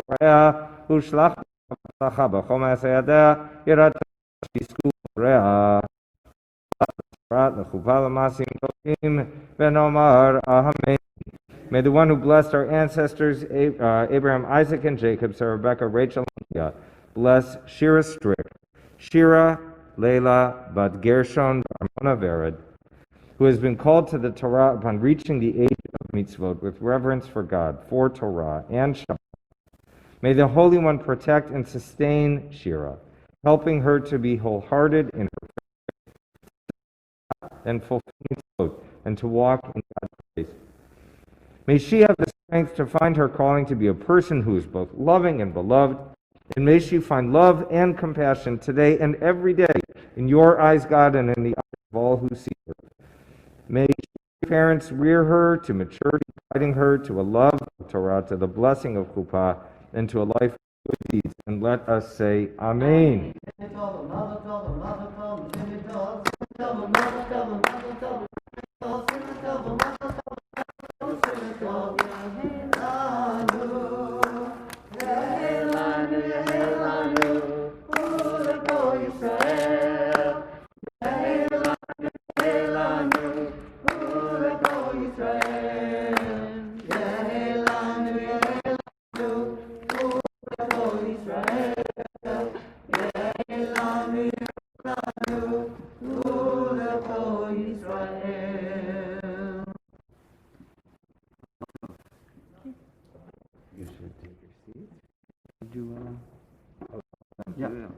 חוריה ושלח הצלחה בכל מעשה ידיה, יראת שיזכו חוריה May the one who blessed our ancestors, Abraham, Isaac, and Jacob, Sarah, Rebecca, Rachel, and Leah, bless Shira Strick, Shira, Leila, Bat Gershon, Armona Vered, who has been called to the Torah upon reaching the age of Mitzvot with reverence for God, for Torah, and Shabbat. May the Holy One protect and sustain Shira, helping her to be wholehearted in her faith and fulfilling Mitzvot, and to walk in God's ways. May she have the strength to find her calling to be a person who is both loving and beloved, and may she find love and compassion today and every day in your eyes, God, and in the eyes of all who see her. May parents rear her to maturity, guiding her to a love of Torah, to the blessing of Chuppah, and to a life of good deeds. And let us say, Amen.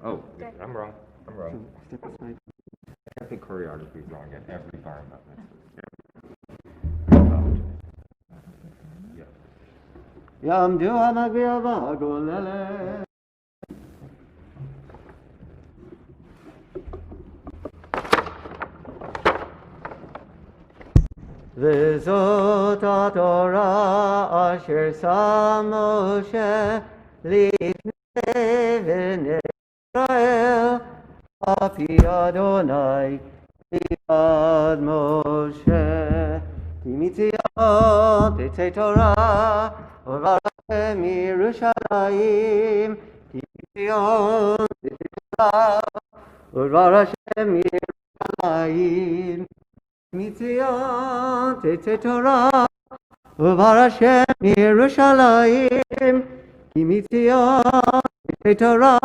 Oh, I'm wrong.
Step aside.
I think choreography is wrong at every bar but
Yamdu Amagriya Bagolele. V'zot HaTorah asher sam Moshe lifnei bnei Israel api Adonai yad Moshe Timitzion tetzei Torah Orvarachem Yerushalayim Timitzion tetzei Torah Orvarachem Yerushalayim Mitzvah, Tetzei Torah, Uvar Hashem Yerushalayim. Mitzvah, Tetzei Torah,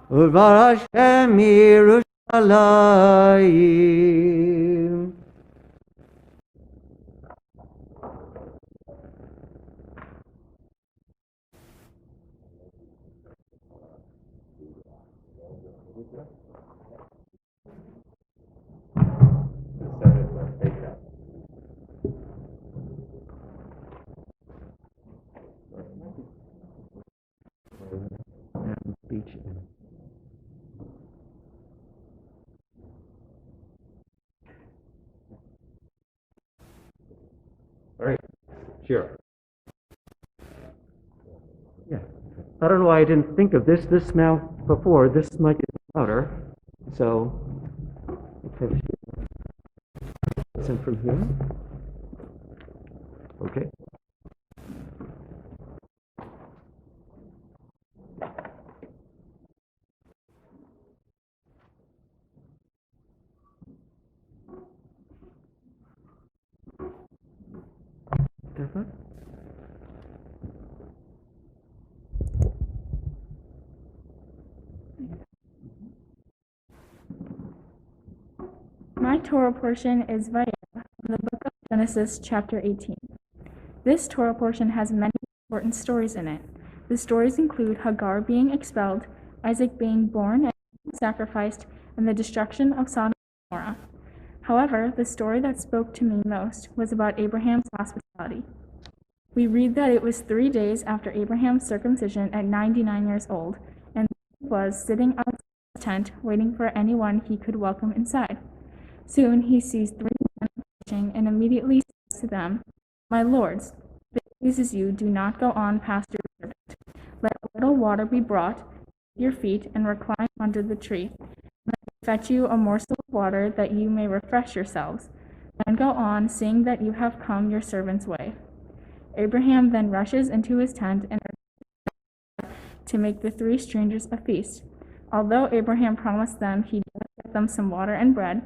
Uvar Hashem Yerushalayim.
Beach.
All right, Shira.
Yeah. I don't know why I didn't think of this now before. This might get louder. So, okay. Listen from here. Okay. Different?
My Torah portion is Vayera, from the book of Genesis, chapter 18. This Torah portion has many important stories in it. The stories include Hagar being expelled, Isaac being born and sacrificed, and the destruction of Sodom and Gomorrah. However, the story that spoke to me most was about Abraham's hospitality. We read that it was 3 days after Abraham's circumcision at 99 years old, and he was sitting outside his tent waiting for anyone he could welcome inside. Soon he sees 3 men approaching and immediately says to them, "My lords, if it pleases you, do not go on past your servant. Let a little water be brought to your feet and recline under the tree. And I will fetch you a morsel of water that you may refresh yourselves. Then go on, seeing that you have come your servant's way." Abraham then rushes into his tent and to make the 3 strangers a feast. Although Abraham promised them he'd get them some water and bread,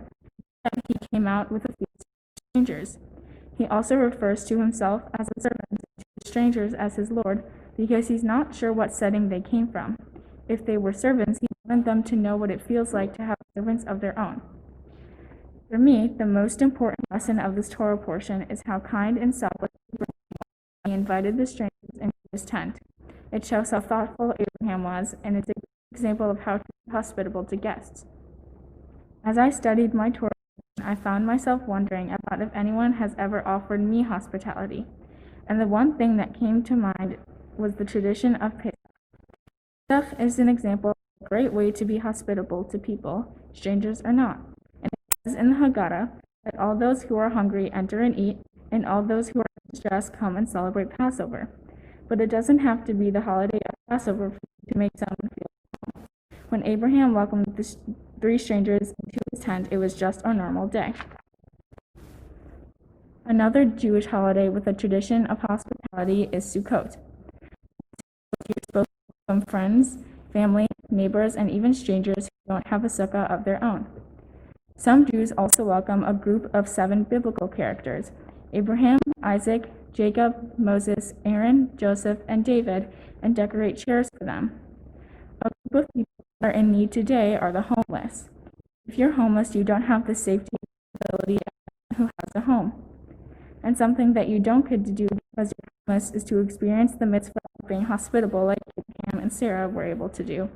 he came out with a feast of strangers. He also refers to himself as a servant and to strangers as his Lord, because he's not sure what setting they came from. If they were servants, he wanted them to know what it feels like to have servants of their own. For me, the most important lesson of this Torah portion is how kind and selfless he invited the strangers into his tent. It shows how thoughtful Abraham was, and it's an example of how to be hospitable to guests. As I studied my Torah, I found myself wondering about if anyone has ever offered me hospitality. And the one thing that came to mind was the tradition of Pesach. Pesach is an example of a great way to be hospitable to people, strangers or not. And it says in the Haggadah that all those who are hungry enter and eat, and all those who are in distress come and celebrate Passover. But it doesn't have to be the holiday of Passover to make someone feel at home. When Abraham welcomed the 3 strangers into his tent, it was just a normal day. Another Jewish holiday with a tradition of hospitality is Sukkot. You're supposed to welcome friends, family, neighbors, and even strangers who don't have a sukkah of their own. Some Jews also welcome a group of 7 biblical characters: Abraham, Isaac, Jacob, Moses, Aaron, Joseph, and David, and decorate chairs for them. A group of people that are in need today are the homeless. If you're homeless, you don't have the safety and stability of someone who has a home. And something that you don't get to do because you're homeless is to experience the mitzvah of being hospitable like Abraham and Sarah were able to do.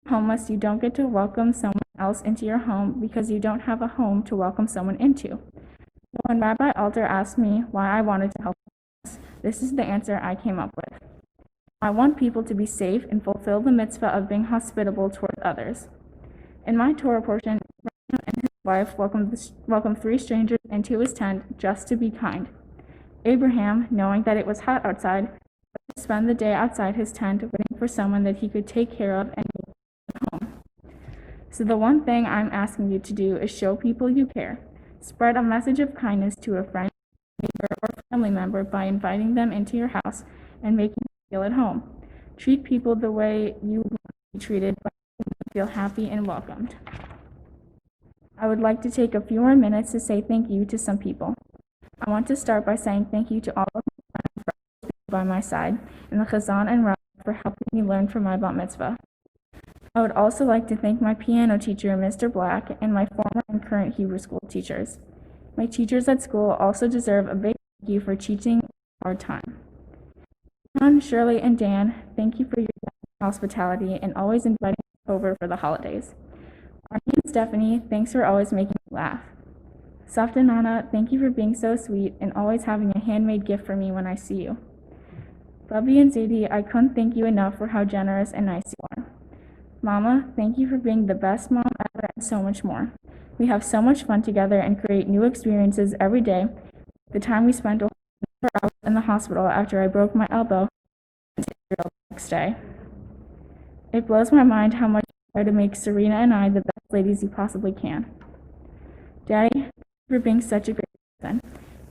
Homeless, you don't get to welcome someone else into your home because you don't have a home to welcome someone into. So when Rabbi Alter asked me why I wanted to help homeless, this is the answer I came up with. I want people to be safe and fulfill the mitzvah of being hospitable toward others. In my Torah portion, Abraham and his wife welcomed 3 strangers into his tent just to be kind. Abraham, knowing that it was hot outside, went to spend the day outside his tent waiting for someone that he could take care of and make home. So the one thing I'm asking you to do is show people you care. Spread a message of kindness to a friend, neighbor, or family member by inviting them into your house and making them feel at home. Treat people the way you want to be treated by making them feel happy and welcomed. I would like to take a few more minutes to say thank you to some people. I want to start by saying thank you to all of my friends for always being by my side, and the Chazan and Rav for helping me learn from my bat mitzvah. I would also like to thank my piano teacher, Mr. Black, and my former and current Hebrew school teachers. My teachers at school also deserve a big thank you for teaching a hard time. John, Shirley, and Dan, thank you for your hospitality and always inviting us over for the holidays. Arnie and Stephanie, thanks for always making me laugh. Safta and Nana, thank you for being so sweet and always having a handmade gift for me when I see you. Bubby and Zadie, I couldn't thank you enough for how generous and nice you are. Mama, thank you for being the best mom ever and so much more. We have so much fun together and create new experiences every day. The time we spent a whole hours in the hospital after I broke my elbow and the next day. It blows my mind how much you try to make Serena and I the best ladies you possibly can. Daddy, thank you for being such a great person.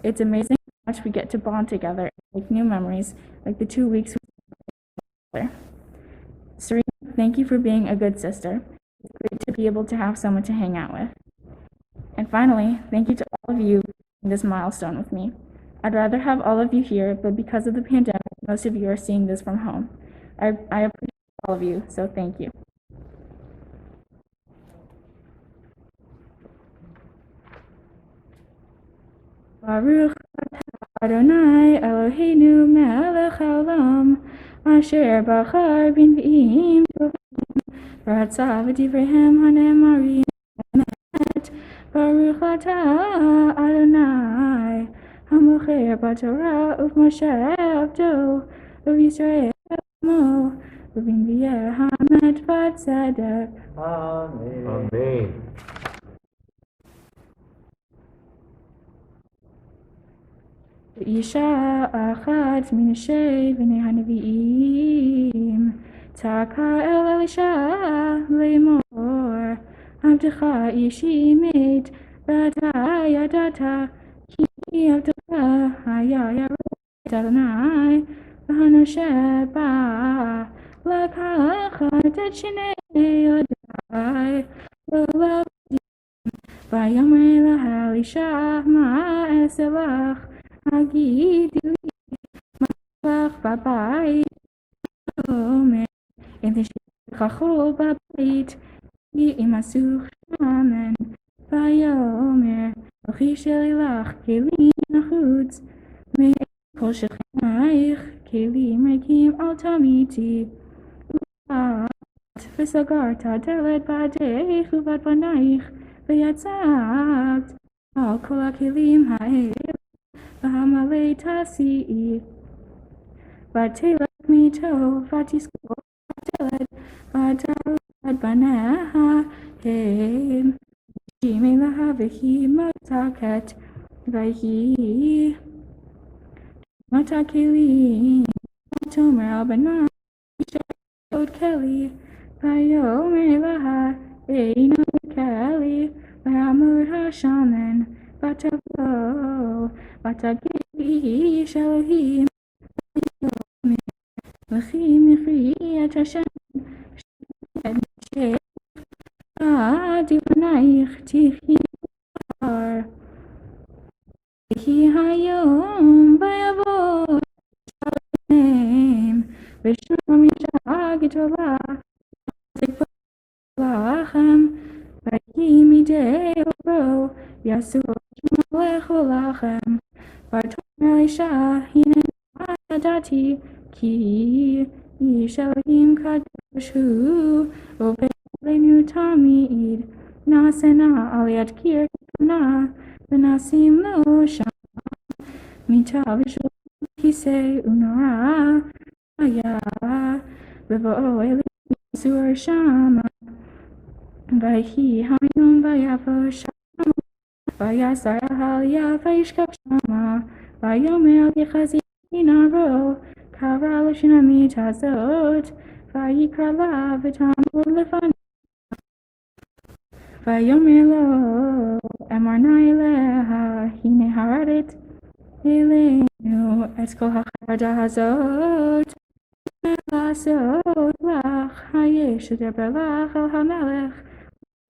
It's amazing how much we get to bond together and make new memories, like the 2 weeks we spent together. Serena, thank you for being a good sister. It's great to be able to have someone to hang out with. And finally, thank you to all of you for seeing this milestone with me. I'd rather have all of you here, but because of the pandemic, most of you are seeing this from home. I appreciate all of you, so thank you. Baruch atah Adonai Eloheinu melech haolam, asher bachar b'nvi'im tovim, v'ratzah v'divreihem hanemarim emet. Baruch atah Adonai hamocher b'torah u'v'moshe avdo u'v'yisrael amo u'v'nvi'eh hamet v'tzedek.
Amen.
Amen.
אישה אחת מנשי בני הנביאים צעקה אל אלישע לאמור, עבדך אישי מת ואתה ידעת כי עבדך היה ירא את אדוני, והנושה בא לקחת את שני ילדיי ולהביא ויאמר לה אלישע מה אעשה לך הגידי לי מה לך בבית אומר אם תשבי חול בבית אם אסוך שמן ויאמר אוכי שלי לך כלים נחוץ מכל שכנייך כלים ריקים אל תמיתי וסגרת דלת בעדך ובת בנייך ויצאת על כל הכלים האלה והמלא תעשי ותלך מיתו ותסגור הדלת ודלת בניה הם שימי לה והיא מתקת והיא מתה כלים ותאמר על בנה עוד כלי ויאמר לה אינו כלי ועמוד השמן ותבוא ותגיד איש אלוהים וכי מכרי את השמן שאת נשך עד לפנייך תחי כבר כי היום ויבוא ושם אישה גדולה לחם ויהי מדי עוברו יעשו מלך ולחם ותאמר אלישע הנה ידעתי כי איש אלוהים קדוש הוא עובד עלינו תמיד נעשה נא על יד קיר קטנה ונשים לו שם מיטה ושולחן כיסא ונורא היה בבואו אלי זור שמה ויהי היום ויבוא שמה ויסר על העלייה וישכב שמה ויאמר גחזי נערו קרא לשון המיטה הזאת ויקרא לה ותעמוד לפניה ויאמר לו אמר נא אליה הנה הרדת אלינו את כל החרדה הזאת לעשות לך היש לדבר לך על המלך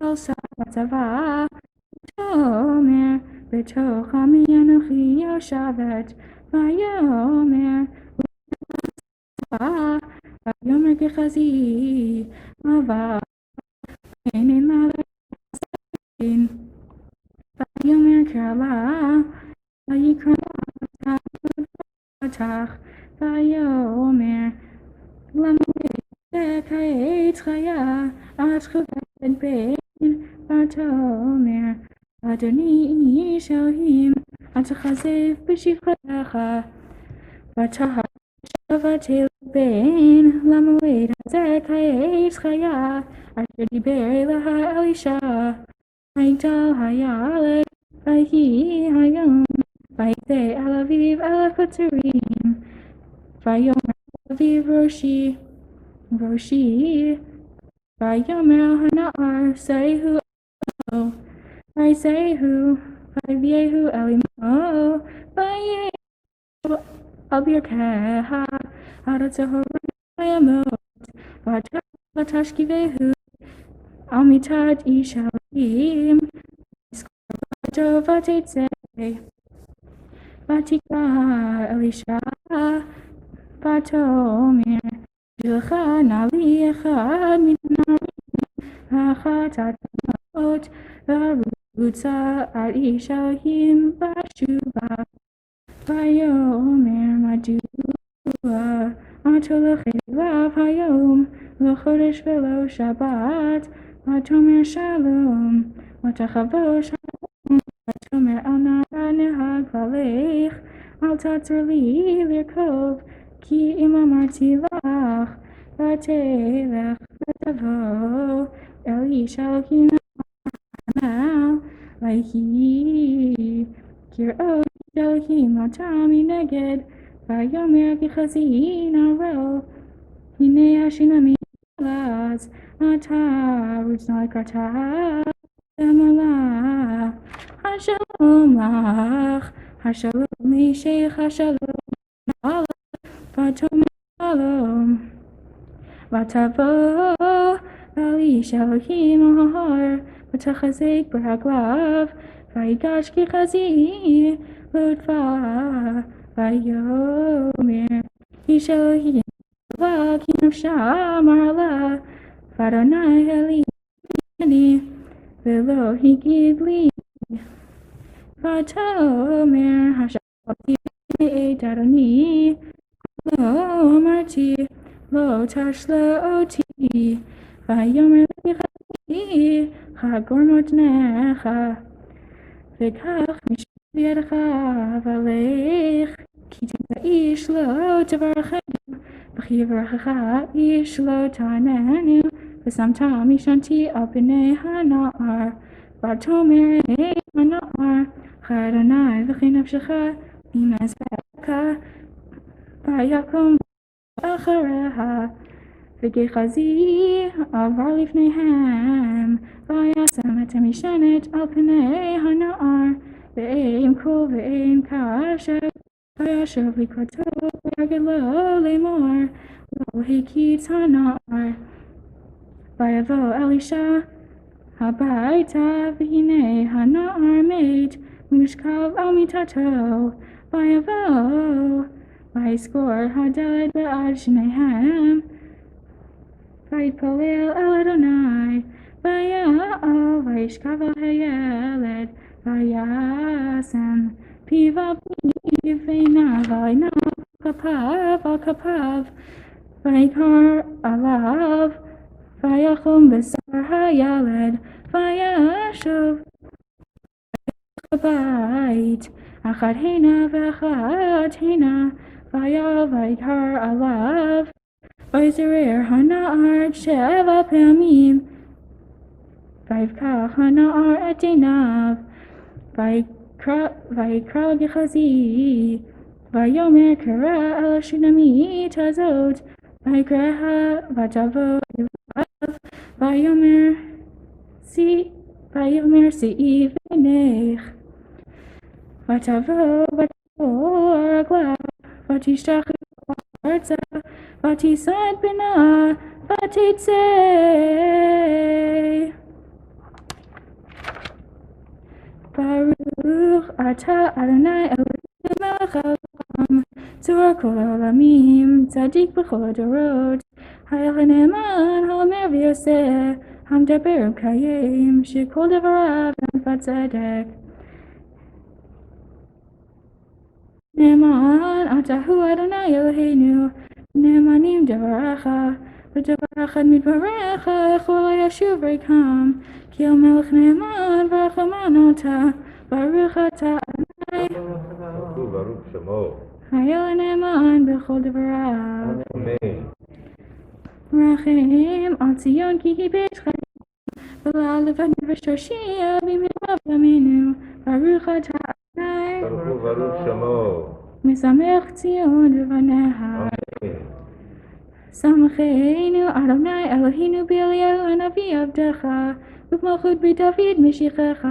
על שר הצבא ותאמר בתוך עמי אנוכי יושבת ויאמר ויאמר גחזי אבל אין לה לדין ויאמר קרא לה ויקרא לה ותח ויאמר למה זה כעת חיה את חוברת בין ותאמר אדוני איש אלוהים אל תכזב בשפחתך ותהר שבתי בין למועד הזה כעת חיה אשר דיבר אליה אלישע ויגדל הילד ויהי היום ויצא אל אביו אל הקוצרים ויאמר אביו ראשי ויאמר הנער שאהו אמו וישאהו ויביאהו אל אמו ויהי על ברכיה עד הצהריים וימות ותשכיבהו על מיטת איש אלוהים ותזכור ותצא ותקרא אלישע ותאמר שלך נא לי אחד מן הנערים ואחת התמות ורוצה על איש אלוהים בשובה ויאמר מדוע את הולכת אליו היום לא חודש ולא שבת ותאמר שלום ותחבוא שלום ותאמר אל נער נהג ולך אל תעצור לי לרכוב כי אם אמרתי לך ותלך ותבוא אל איש אלוהים הנ"ל ויהי כראות איש אלוהים אותה מנגד ויאמר גחזי נערו הנה השינמי אז אתה רוץ נא לקראתה ואמר לה השלום לך השלום לאישך השלום ותאמר שלום ותבוא ואיש אלוהים ההר, ותחזק ברגליו, ויגש כחזי לוטפה, ויאמר איש אלוהים אלוה כי נפשה מרלה, ואדוני אלי ולא הגיד לי, ותאמר השבתי מאת אדוני, לא אמרתי לא תשלה אותי, ויאמר לי חכי חגור מותניך, וקח משם בידך ולך, כי תמצא איש לא תברכנו, וכי יברכך איש לא תעננו, ושמת משענתי על פני הנער, ותאמר הנער, אדוני וכי נפשך אמס בך, ויקום אחריה, וגחזי עבר לפניהם, וישם את המשענת על פני הנער, ואין קול ואין קשב, וישב לקראתו ברגלו לאמור, לא הקיץ הנער. ויבוא אלישע הביתה, והנה הנער מת, מושכב על מיטתו, ויבוא, ויסגור הדלת בעד שניהם, ויתפלל אל אדוני, ויעל, וישכב על הילד, וישם פיו על פיו, ועיניו על עיניו, כפיו על כפיו, ויקרא עליו, ויחום בשר הילד, וישוב בבית, אחת הנה ואחת הנה, ויקרא עליו, ויזרר הנער 7 פעמים, ויפקח הנער את עיניו, ויקרא גחזי, ויאמר קרא אל השונמית הזאת, ויקרא ותבוא אליו, ויאמר שאי בנך, ותבוא ותבוא רגליו, ותשתחווה ארצה, ותישא את בנה, ותצא. ברוך אתה אדוני אלוהינו מלך העולם, צור כל העולמים, צדיק בכל הדורות, האל הנאמן, האומר ויעשה, המדבר ומקיים, שכל דבריו הם בצדק. נאמן אתה הוא אדוני אלוהינו, נאמנים דבריך, ודבר אחד מדבריך יכול לא ישוב ריקם, כי אל מלך נאמן ורחמן אתה, ברוך אתה אדוני,
ברוך שמו.
האל הנאמן בכל דבריו.
אמן.
רחם על ציון כי היא בית חיים, ולעל לבדנו ושתושיע במהרה בימינו, ברוך אתה אדוני,
ברוך שמו.
משמח ציון ובניה. שמחנו אדוני אלוהינו באליהו הנביא עבדך, ובמלכות בית דוד משיחך,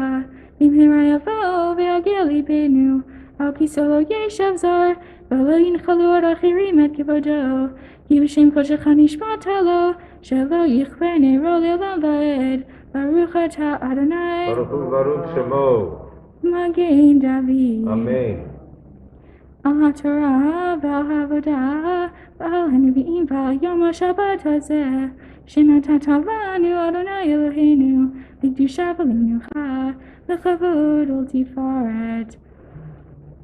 במהרה יבוא ויגל ליבנו, על כיסאו לא ישב זר, ולא ינחלו עוד אחרים את כבודו, כי בשם קודשך נשבעת לו, שלא יכבה נרו לעולם ועד, ברוך אתה אדוני,
ברוך שמו.
מגן דוד.
אמן.
על התורה ועל העבודה ועל הנביאים ועל יום השבת הזה, שנתת לנו אדוני אלוהינו, לקדושה ולמנוחה, לכבוד ולתפארת.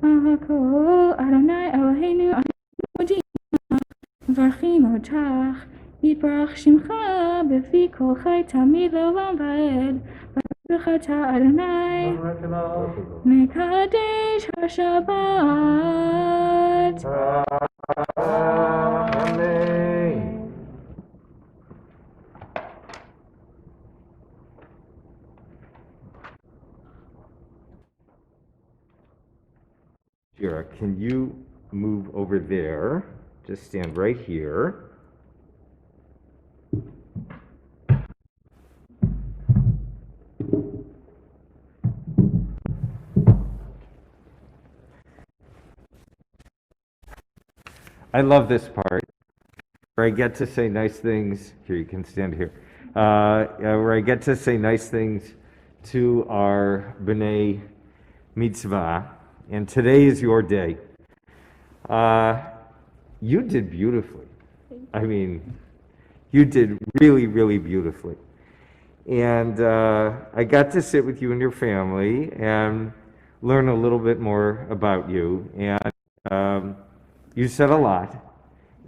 על הכל אדוני אלוהינו אנחנו מודים לך, מברכים אותך, יתברך שמך בפי כל חי תמיד לעולם ועד, ברוך אתה אדוני, מקדש השבת.
אמן. Shira, can you move over there? Just stand right here. I love this part where I get to say nice things. Here, you can stand here. where I get to say nice things to our B'nai Mitzvah, and today is your day. You did beautifully. I mean, you did really, really beautifully. And I got to sit with you and your family and learn a little bit more about you. And you said a lot,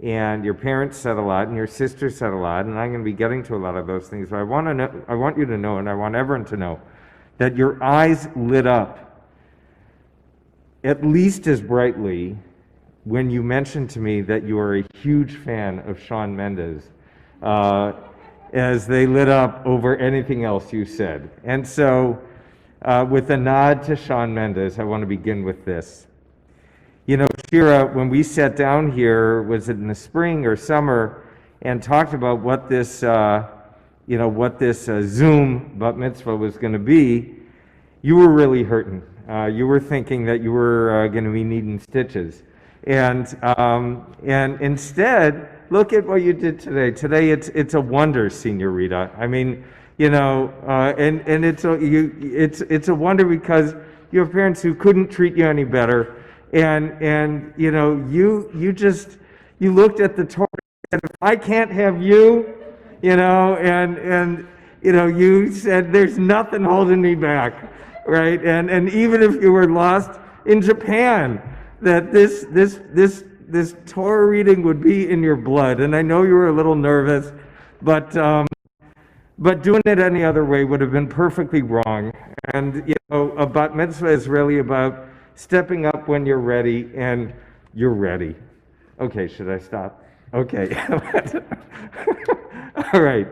and your parents said a lot, and your sister said a lot, and I'm going to be getting to a lot of those things. But I want you to know, and I want everyone to know, that your eyes lit up at least as brightly when you mentioned to me that you are a huge fan of Shawn Mendes, as they lit up over anything else you said. And so, with a nod to Shawn Mendes, I want to begin with this. You know, Shira, when we sat down here, was it in the spring or summer, and talked about what this, Zoom bat mitzvah was going to be, you were really hurting. You were thinking that you were going to be needing stitches. And instead, look at what you did today. Today, it's a wonder, Senorita. I mean, and it's a wonder because you have parents who couldn't treat you any better, and you looked at the Torah and said, if I can't have you, and you said there's nothing holding me back, right? And even if you were lost in Japan, that this Torah reading would be in your blood. And I know you were a little nervous, but doing it any other way would have been perfectly wrong. And a bat mitzvah is really about stepping up when you're ready, and you're ready. Okay, should I stop? Okay. All right.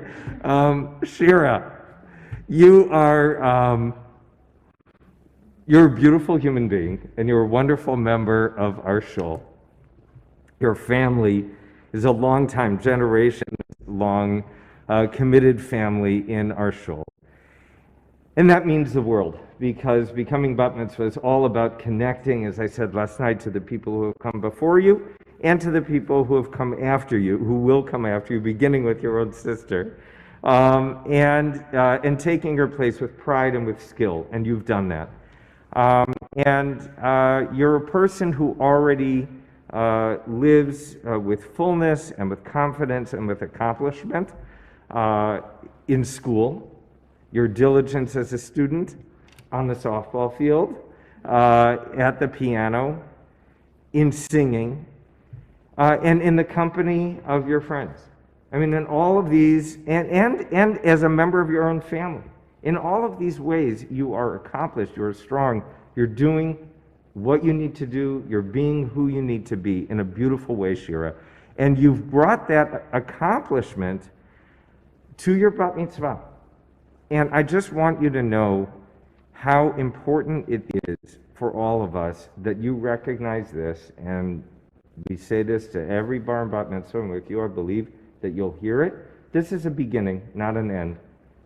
Shira, you're a beautiful human being, and you're a wonderful member of our shul. Your family is a long-time, generation-long, committed family in our shul. And that means the world, because becoming bat mitzvah is all about connecting, as I said last night, to the people who have come before you and to the people who have come after you, who will come after you, beginning with your own sister, and taking her place with pride and with skill, and you've done that. You're a person who already lives with fullness and with confidence and with accomplishment in school, your diligence as a student, on the softball field, at the piano, in singing, and in the company of your friends. I mean, in all of these, and as a member of your own family. In all of these ways, you are accomplished, you are strong, you're doing what you need to do, you're being who you need to be in a beautiful way, Shira. And you've brought that accomplishment to your bat mitzvah. And I just want you to know how important it is for all of us that you recognize this, and we say this to every bar and bat mitzvah, and with you I believe that you'll hear it. This is a beginning, not an end.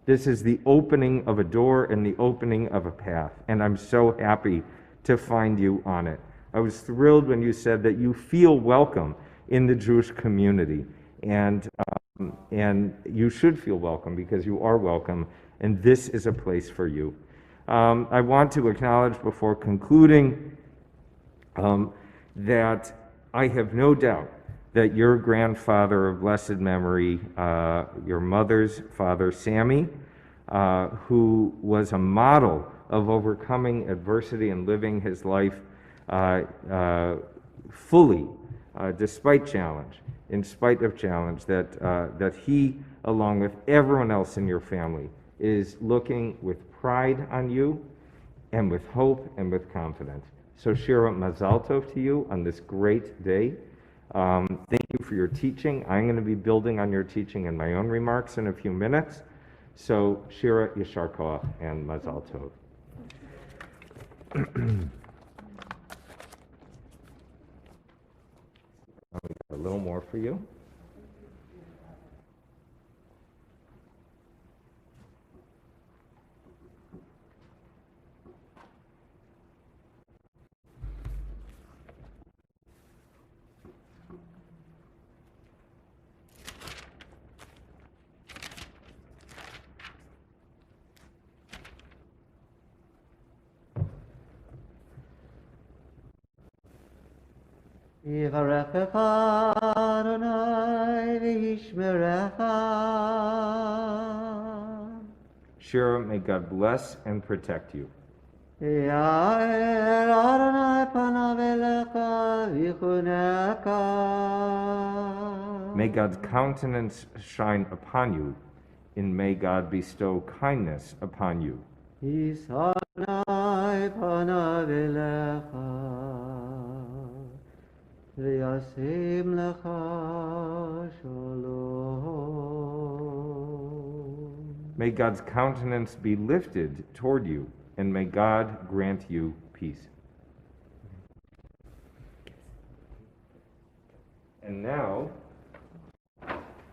This is the opening of a door and the opening of a path, and I'm so happy to find you on it. I was thrilled when you said that you feel welcome in the Jewish community, and you should feel welcome because you are welcome, and this is a place for you. I want to acknowledge before concluding that I have no doubt that your grandfather of blessed memory, your mother's father, Sammy, who was a model of overcoming adversity and living his life fully, despite challenge, in spite of challenge, that he, along with everyone else in your family, is looking with pride on you and with hope and with confidence. So Shira, mazal tov to you on this great day. Thank you for your teaching. I'm going to be building on your teaching in my own remarks in a few minutes. So Shira, yashar koach and mazal tov. A little more for you.
Yivarechecha Adonai v'yishmerecha.
Shira, may God bless and protect you.
Ya'er Adonai panav elecha v'yichuneka.
May God's countenance shine upon you, and may God bestow kindness upon you.
Yisa Adonai panav elecha v'yasim lecha shalom.
May God's countenance be lifted toward you, and may God grant you peace. And now,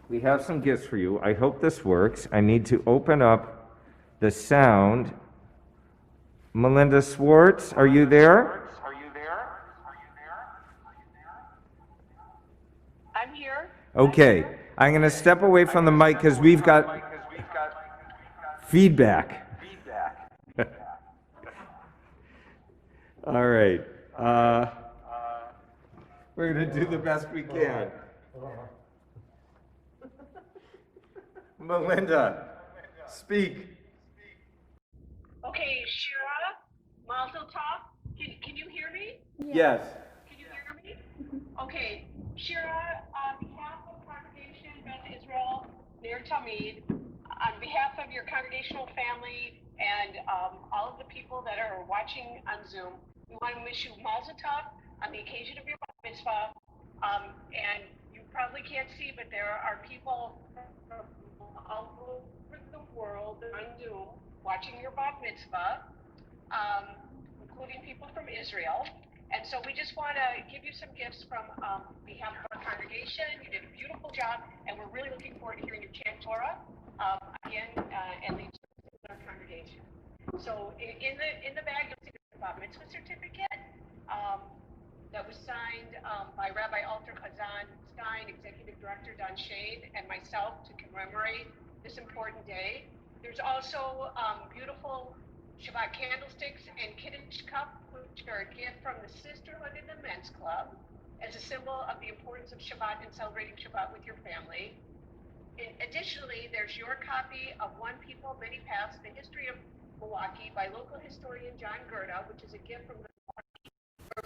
we have some gifts for you. I hope this works. I need to open up the sound. Melinda Swartz, are you there?
I'm here.
Okay, I'm going to step away from the mic because we've got feedback. All right. We're going to do the best we can. Melinda, speak.
Okay, Shira, Mazel Tov. Can you hear me?
Yes.
Can you hear me? Okay, Shira, on behalf of Congregation Ben Israel Ner Tamid, on behalf of your congregational family and all of the people that are watching on Zoom, we want to wish you Mazel Tov on the occasion of your Mitzvah. And you probably can't see, but there are people from all over the world on Zoom watching your Bat Mitzvah, including people from Israel. And so we just want to give you some gifts from behalf of our congregation. You did a beautiful job, and we're really looking forward to hearing you chant Torah again and lead our congregation. So in the bag, you'll see the Bat Mitzvah certificate that was signed by Rabbi Alter Chazan Stein, Executive Director Don Shade, and myself to commemorate this important day. There's also beautiful Shabbat candlesticks and Kiddush cup, which are a gift from the Sisterhood in the Men's Club as a symbol of the importance of Shabbat and celebrating Shabbat with your family. Additionally, there's your copy of One People, Many Paths, The History of Milwaukee by local historian John Gerda, which is a gift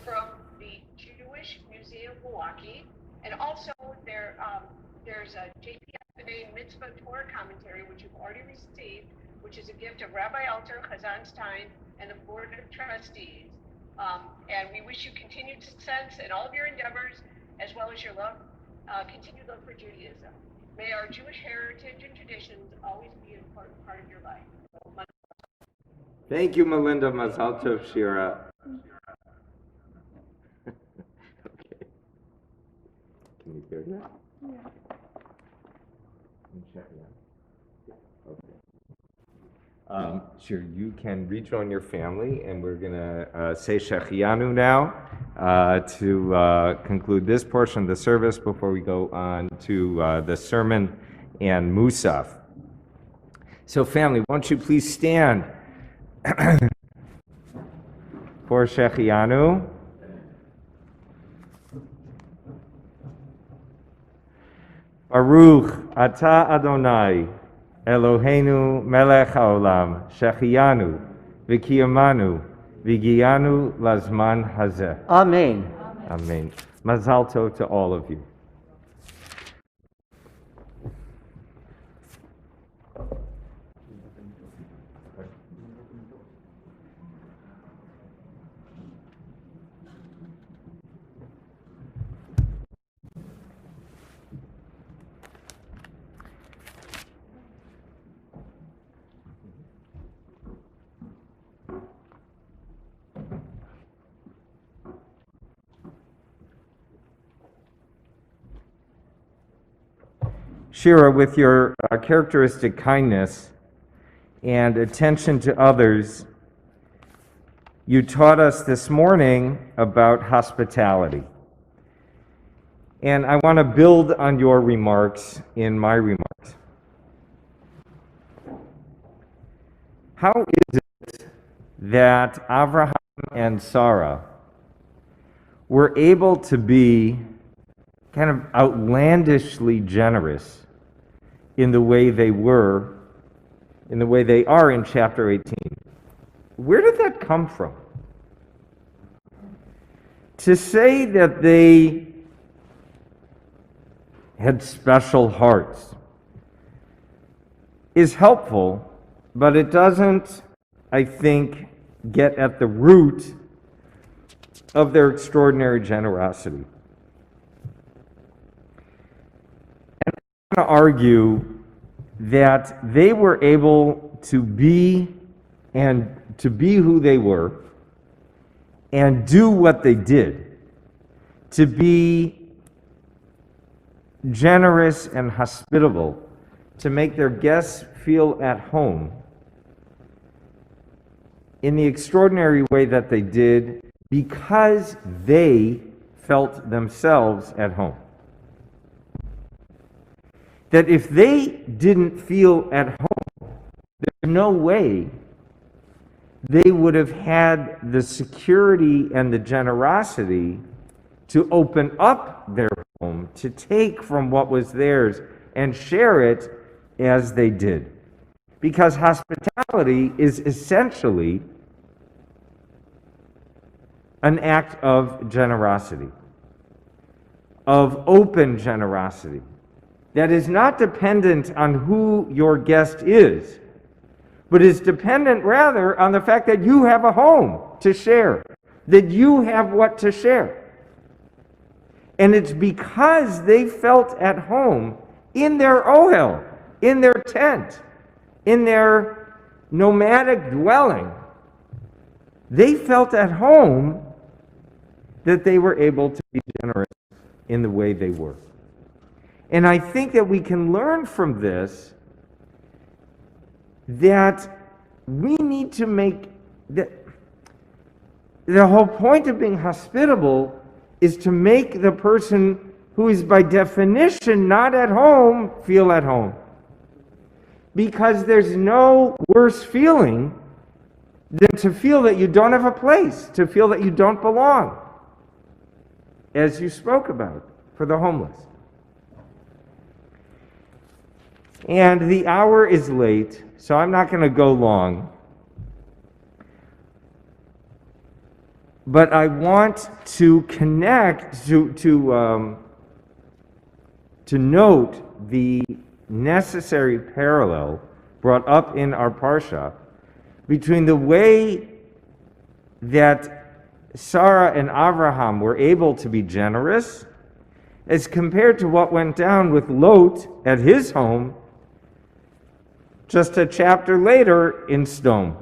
from the Jewish Museum of Milwaukee. And also there's a JPF Mitzvah Torah commentary, which you've already received, which is a gift of Rabbi Alter Chazan Stein and the Board of Trustees. And we wish you continued success in all of your endeavors, as well as your continued love for Judaism. May our Jewish heritage and traditions always be an important part of your life.
Thank you, Melinda. Mazal Tov, Shira. Okay. Can you hear that?
Yeah.
Okay. Sure, you can rejoin your family, and we're going to say Shechianu now to conclude this portion of the service before we go on to the sermon and Musaf. So, family, won't you please stand for Shechianu? Baruch Atah Adonai Eloheinu melech haolam shechianu v'kiyamanu v'giyanu lazman hazeh.
Amen.
Amen. Mazal tov to all of you. Shira, with your characteristic kindness and attention to others, you taught us this morning about hospitality. And I want to build on your remarks in my remarks. How is it that Abraham and Sarah were able to be kind of outlandishly generous in the way they were, in the way they are in chapter 18. Where did that come from? To say that they had special hearts is helpful, but it doesn't, I think, get at the root of their extraordinary generosity. And I'm going to argue that they were able to be who they were and do what they did, to be generous and hospitable, to make their guests feel at home in the extraordinary way that they did, because they felt themselves at home. That if they didn't feel at home, there's no way they would have had the security and the generosity to open up their home, to take from what was theirs and share it as they did. Because hospitality is essentially an act of generosity, of open generosity, that is not dependent on who your guest is, but is dependent rather on the fact that you have a home to share, that you have what to share. And it's because they felt at home in their ohel, in their tent, in their nomadic dwelling. They felt at home that they were able to be generous in the way they were. And I think that we can learn from this that we need to make the whole point of being hospitable is to make the person who is by definition not at home feel at home. Because there's no worse feeling than to feel that you don't have a place, to feel that you don't belong, as you spoke about for the homeless. And the hour is late, so I'm not going to go long. But I want to connect, to note the necessary parallel brought up in our Parsha between the way that Sarah and Abraham were able to be generous as compared to what went down with Lot at his home just a chapter later in Sodom.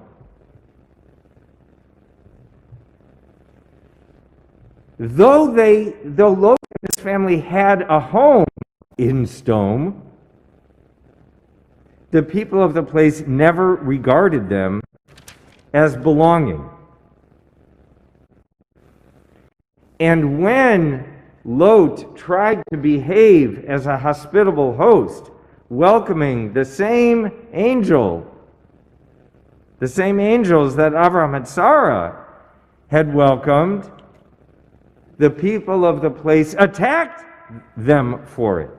Though Lot and his family had a home in Sodom, the people of the place never regarded them as belonging. And when Lot tried to behave as a hospitable host, welcoming the same angels that Abraham and Sarah had welcomed, the people of the place attacked them for it.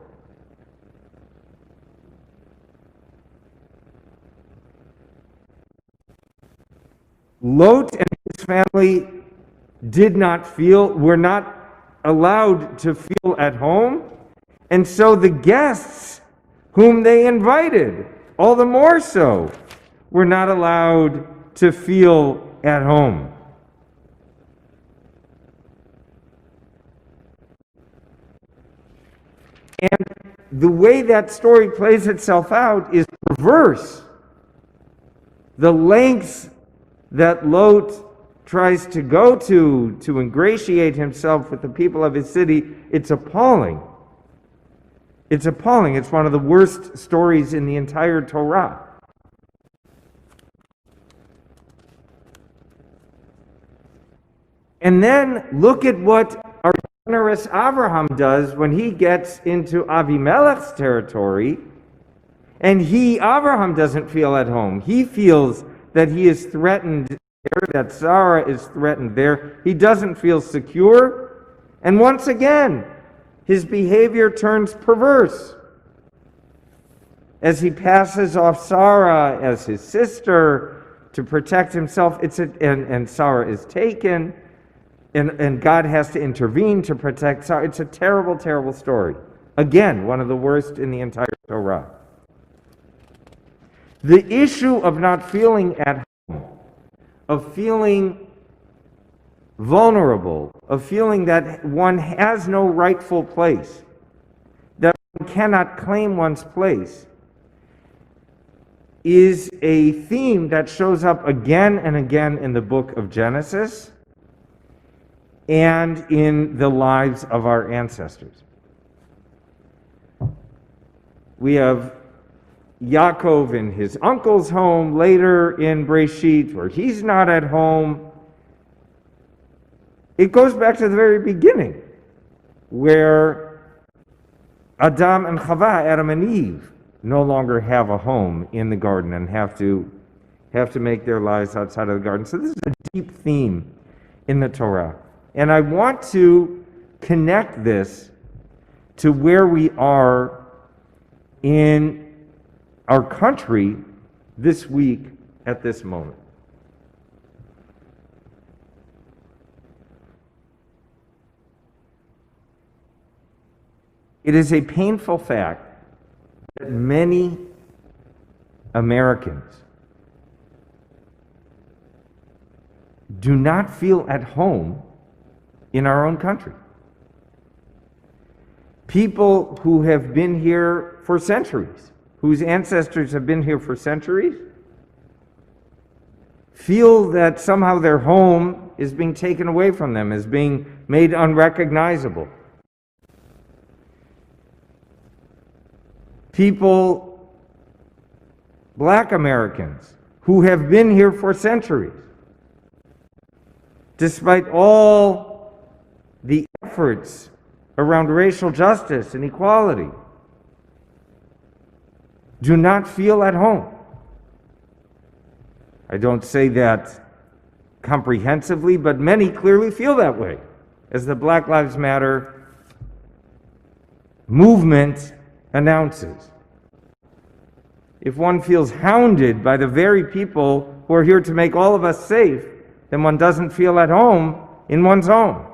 Lot and his family were not allowed to feel at home, and so the guests whom they invited, all the more so, were not allowed to feel at home. And the way that story plays itself out is perverse. The lengths that Lot tries to go to ingratiate himself with the people of his city, it's appalling. It's appalling. It's one of the worst stories in the entire Torah. And then look at what our generous Abraham does when he gets into Avimelech's territory, and Abraham doesn't feel at home. He feels that he is threatened there, that Sarah is threatened there. He doesn't feel secure. And once again, his behavior turns perverse. As he passes off Sarah as his sister to protect himself, and Sarah is taken, and God has to intervene to protect Sarah. It's a terrible, terrible story. Again, one of the worst in the entire Torah. The issue of not feeling at home, of feeling vulnerable, of feeling that one has no rightful place, that one cannot claim one's place, is a theme that shows up again and again in the book of Genesis and in the lives of our ancestors. We have Yaakov in his uncle's home, later in Breshit, where he's not at home. It goes back to the very beginning, where Adam and Chava, Adam and Eve, no longer have a home in the garden and have to make their lives outside of the garden. So this is a deep theme in the Torah. And I want to connect this to where we are in our country this week at this moment. It is a painful fact that many Americans do not feel at home in our own country. People who have been here for centuries, whose ancestors have been here for centuries, feel that somehow their home is being taken away from them, is being made unrecognizable. People, Black Americans, who have been here for centuries, despite all the efforts around racial justice and equality, do not feel at home. I don't say that comprehensively, but many clearly feel that way, as the Black Lives Matter movement announces. If one feels hounded by the very people who are here to make all of us safe, then one doesn't feel at home in one's home.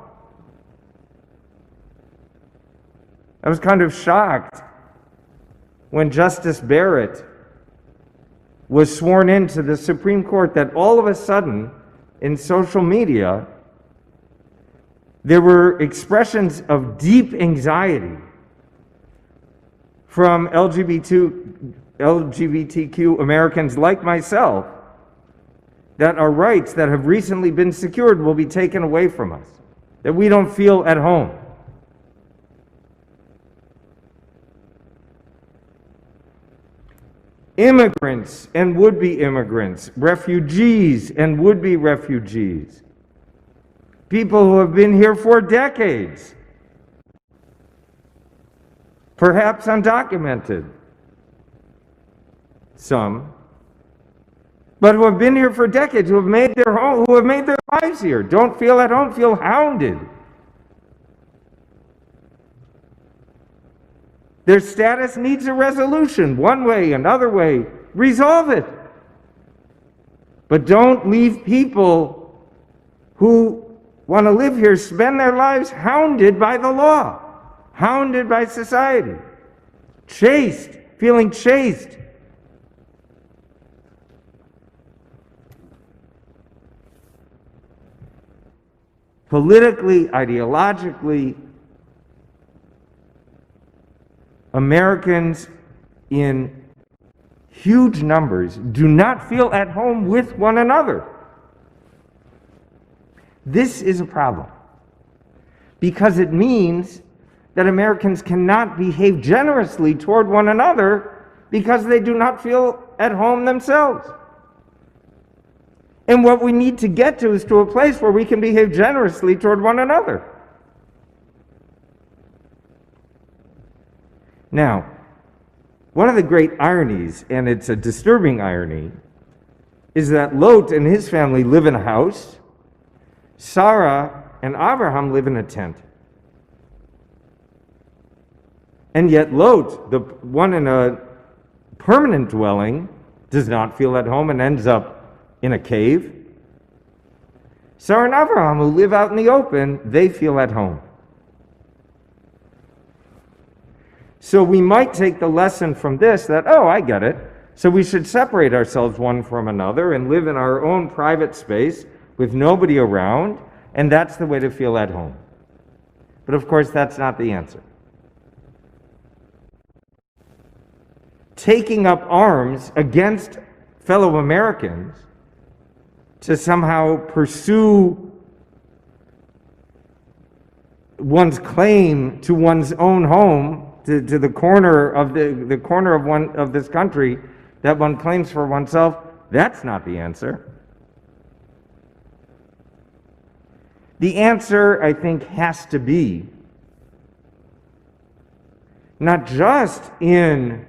I was kind of shocked when Justice Barrett was sworn into the Supreme Court that all of a sudden in social media there were expressions of deep anxiety from LGBTQ Americans like myself that our rights that have recently been secured will be taken away from us, that we don't feel at home. Immigrants and would-be immigrants, refugees and would-be refugees, people who have been here for decades, perhaps undocumented, some, but who have been here for decades, who have made their home, who have made their lives here, don't feel at home, feel hounded. Their status needs a resolution, one way, another way. Resolve it. But don't leave people who want to live here spend their lives hounded by the law, hounded by society, chased, feeling chased. Politically, ideologically, Americans in huge numbers do not feel at home with one another. This is a problem because it means that Americans cannot behave generously toward one another because they do not feel at home themselves. And what we need to get to is to a place where we can behave generously toward one another. Now, one of the great ironies, and it's a disturbing irony, is that Lot and his family live in a house, Sarah and Abraham live in a tent. And yet Lot, the one in a permanent dwelling, does not feel at home and ends up in a cave. Sarah and Abraham, who live out in the open, they feel at home. So we might take the lesson from this that, oh, I get it. So we should separate ourselves one from another and live in our own private space with nobody around, and that's the way to feel at home. But of course, that's not the answer. Taking up arms against fellow Americans to somehow pursue one's claim to one's own home, to the corner of the corner of one of this country that one claims for oneself, that's not the answer. The answer, I think, has to be not just in,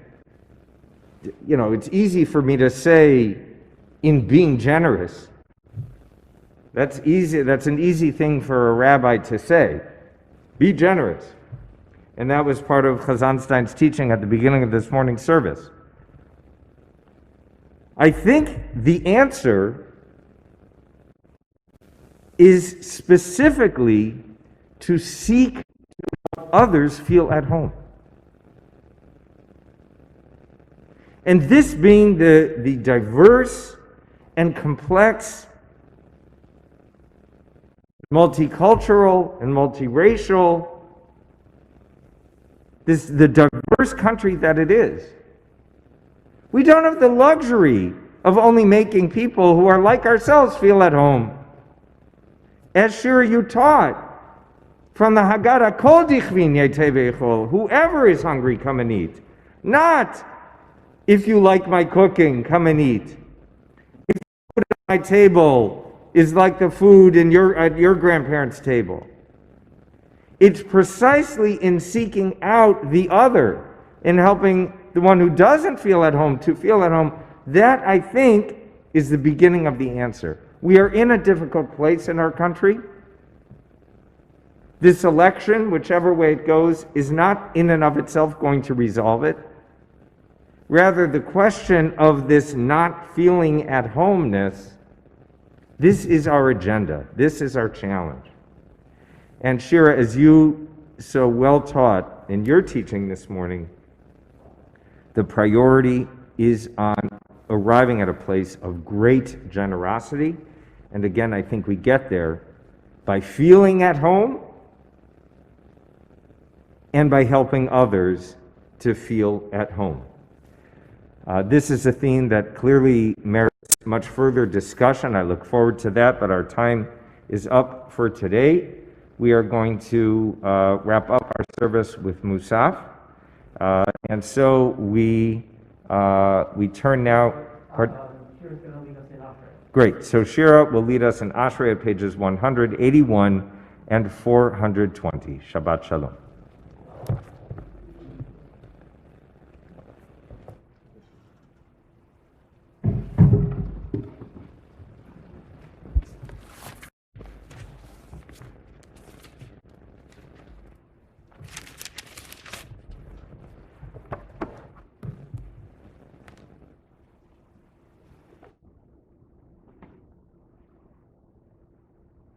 it's easy for me to say in being generous. That's easy. That's an easy thing for a rabbi to say. Be generous. And that was part of Chazanstein's teaching at the beginning of this morning's service. I think the answer is specifically to seek to help others feel at home. And this being the diverse and complex, multicultural and multiracial, the diverse country that it is. We don't have the luxury of only making people who are like ourselves feel at home. As Shira, you taught from the Haggadah, Kol dichvin yetei v'echol, whoever is hungry, come and eat. Not, if you like my cooking, come and eat. If food at my table is like the food at your grandparents' table. It's precisely in seeking out the other, in helping the one who doesn't feel at home to feel at home, that I think is the beginning of the answer. We are in a difficult place in our country. This election, whichever way it goes, is not in and of itself going to resolve it. Rather, the question of this not feeling at homeness, this is our agenda. This is our challenge. And Shira, as you so well taught in your teaching this morning, the priority is on arriving at a place of great generosity. And again, I think we get there by feeling at home and by helping others to feel at home. This is a theme that clearly merits much further discussion. I look forward to that, but our time is up for today. We are going to wrap up our service with Musaf. And so we turn now. Great. So Shira will lead us in Ashrei at pages 181 and 420. Shabbat Shalom.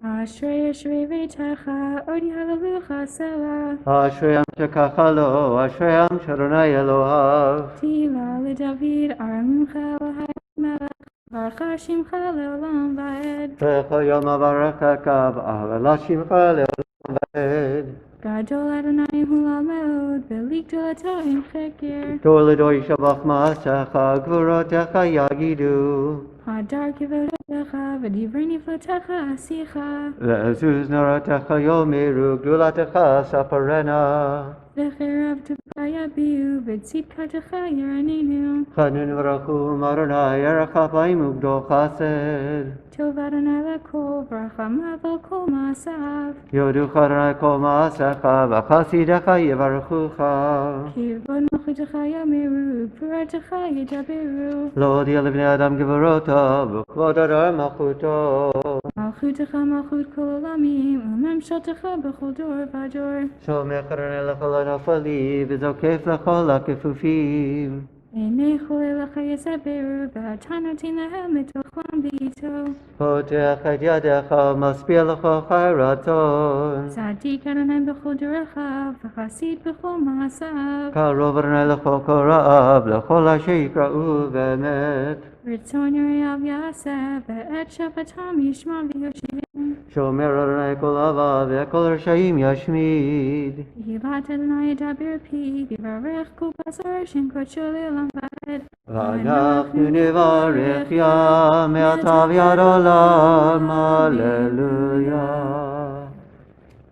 Ashrei Ashrei V'Techa, Odi Hallelujah Selah.
Ashrei Shekachalo, Ashrei Sharonai Elohav.
Tila LeDavid, Aramimcha Elohai Melech, Baruch Shimcha Leolam Va'ed.
Lecha Yom Avarachakav, Ahalela Shimcha Leolam Va'ed.
Gadol Adonai Hu Lameod, Belik Dolato Chekir.
Dor L'dor Yishabach Ma'asecha, Gvurotecha Yagidu.
Hadar Kivotecha, V'divrei Niflotecha Asicha.
Le'ezuz Naratecha Yomeru, Gdulatecha Saparena.
V'cherav Tuvaya Biu, V'tzidkatecha Yeraninu.
Chanun V'rachum Adonai, Erecha Ba'im Ugdo Chased.
Tov Adonai L'kol, V'rachamav L'kol Ma'asav.
Yoducha Adonai Kol Ma'asecha, V'chasidecha Yevarechucha.
Kivod Malchutecha Yameru, Puratecha Yedaberu.
Lo Dia L'bnei Adam Gevorota, V'kvod Adonai Malchuto.
מלכותך מלכות כל עולמים, וממשלתך בכל דור ודור.
שומר קרן לכל הנפלים, וזוקף לכל הכפופים.
עיני חולליך יספרו, ואתה נותן להם מתוכם בעיתו.
פותח את ידיך, משפיע לך חי רצון.
צדיק אדוני בכל דרכיו, וחסיד בכל מעשיו.
קרוב אדוני לכל קוראיו, לכל אשר יקראו באמת.
רצון יראיו יעשה, ואת שבתם ישמע ויושיעם.
שומר אדוני כל אהבה, וכל רשעים ישמיד.
יהילת אדוני ידבר פי, ויברך כל בשר שם קודשו לעולם ועד.
ואנחנו נברך יה, מעתה ועד עולם, הללויה.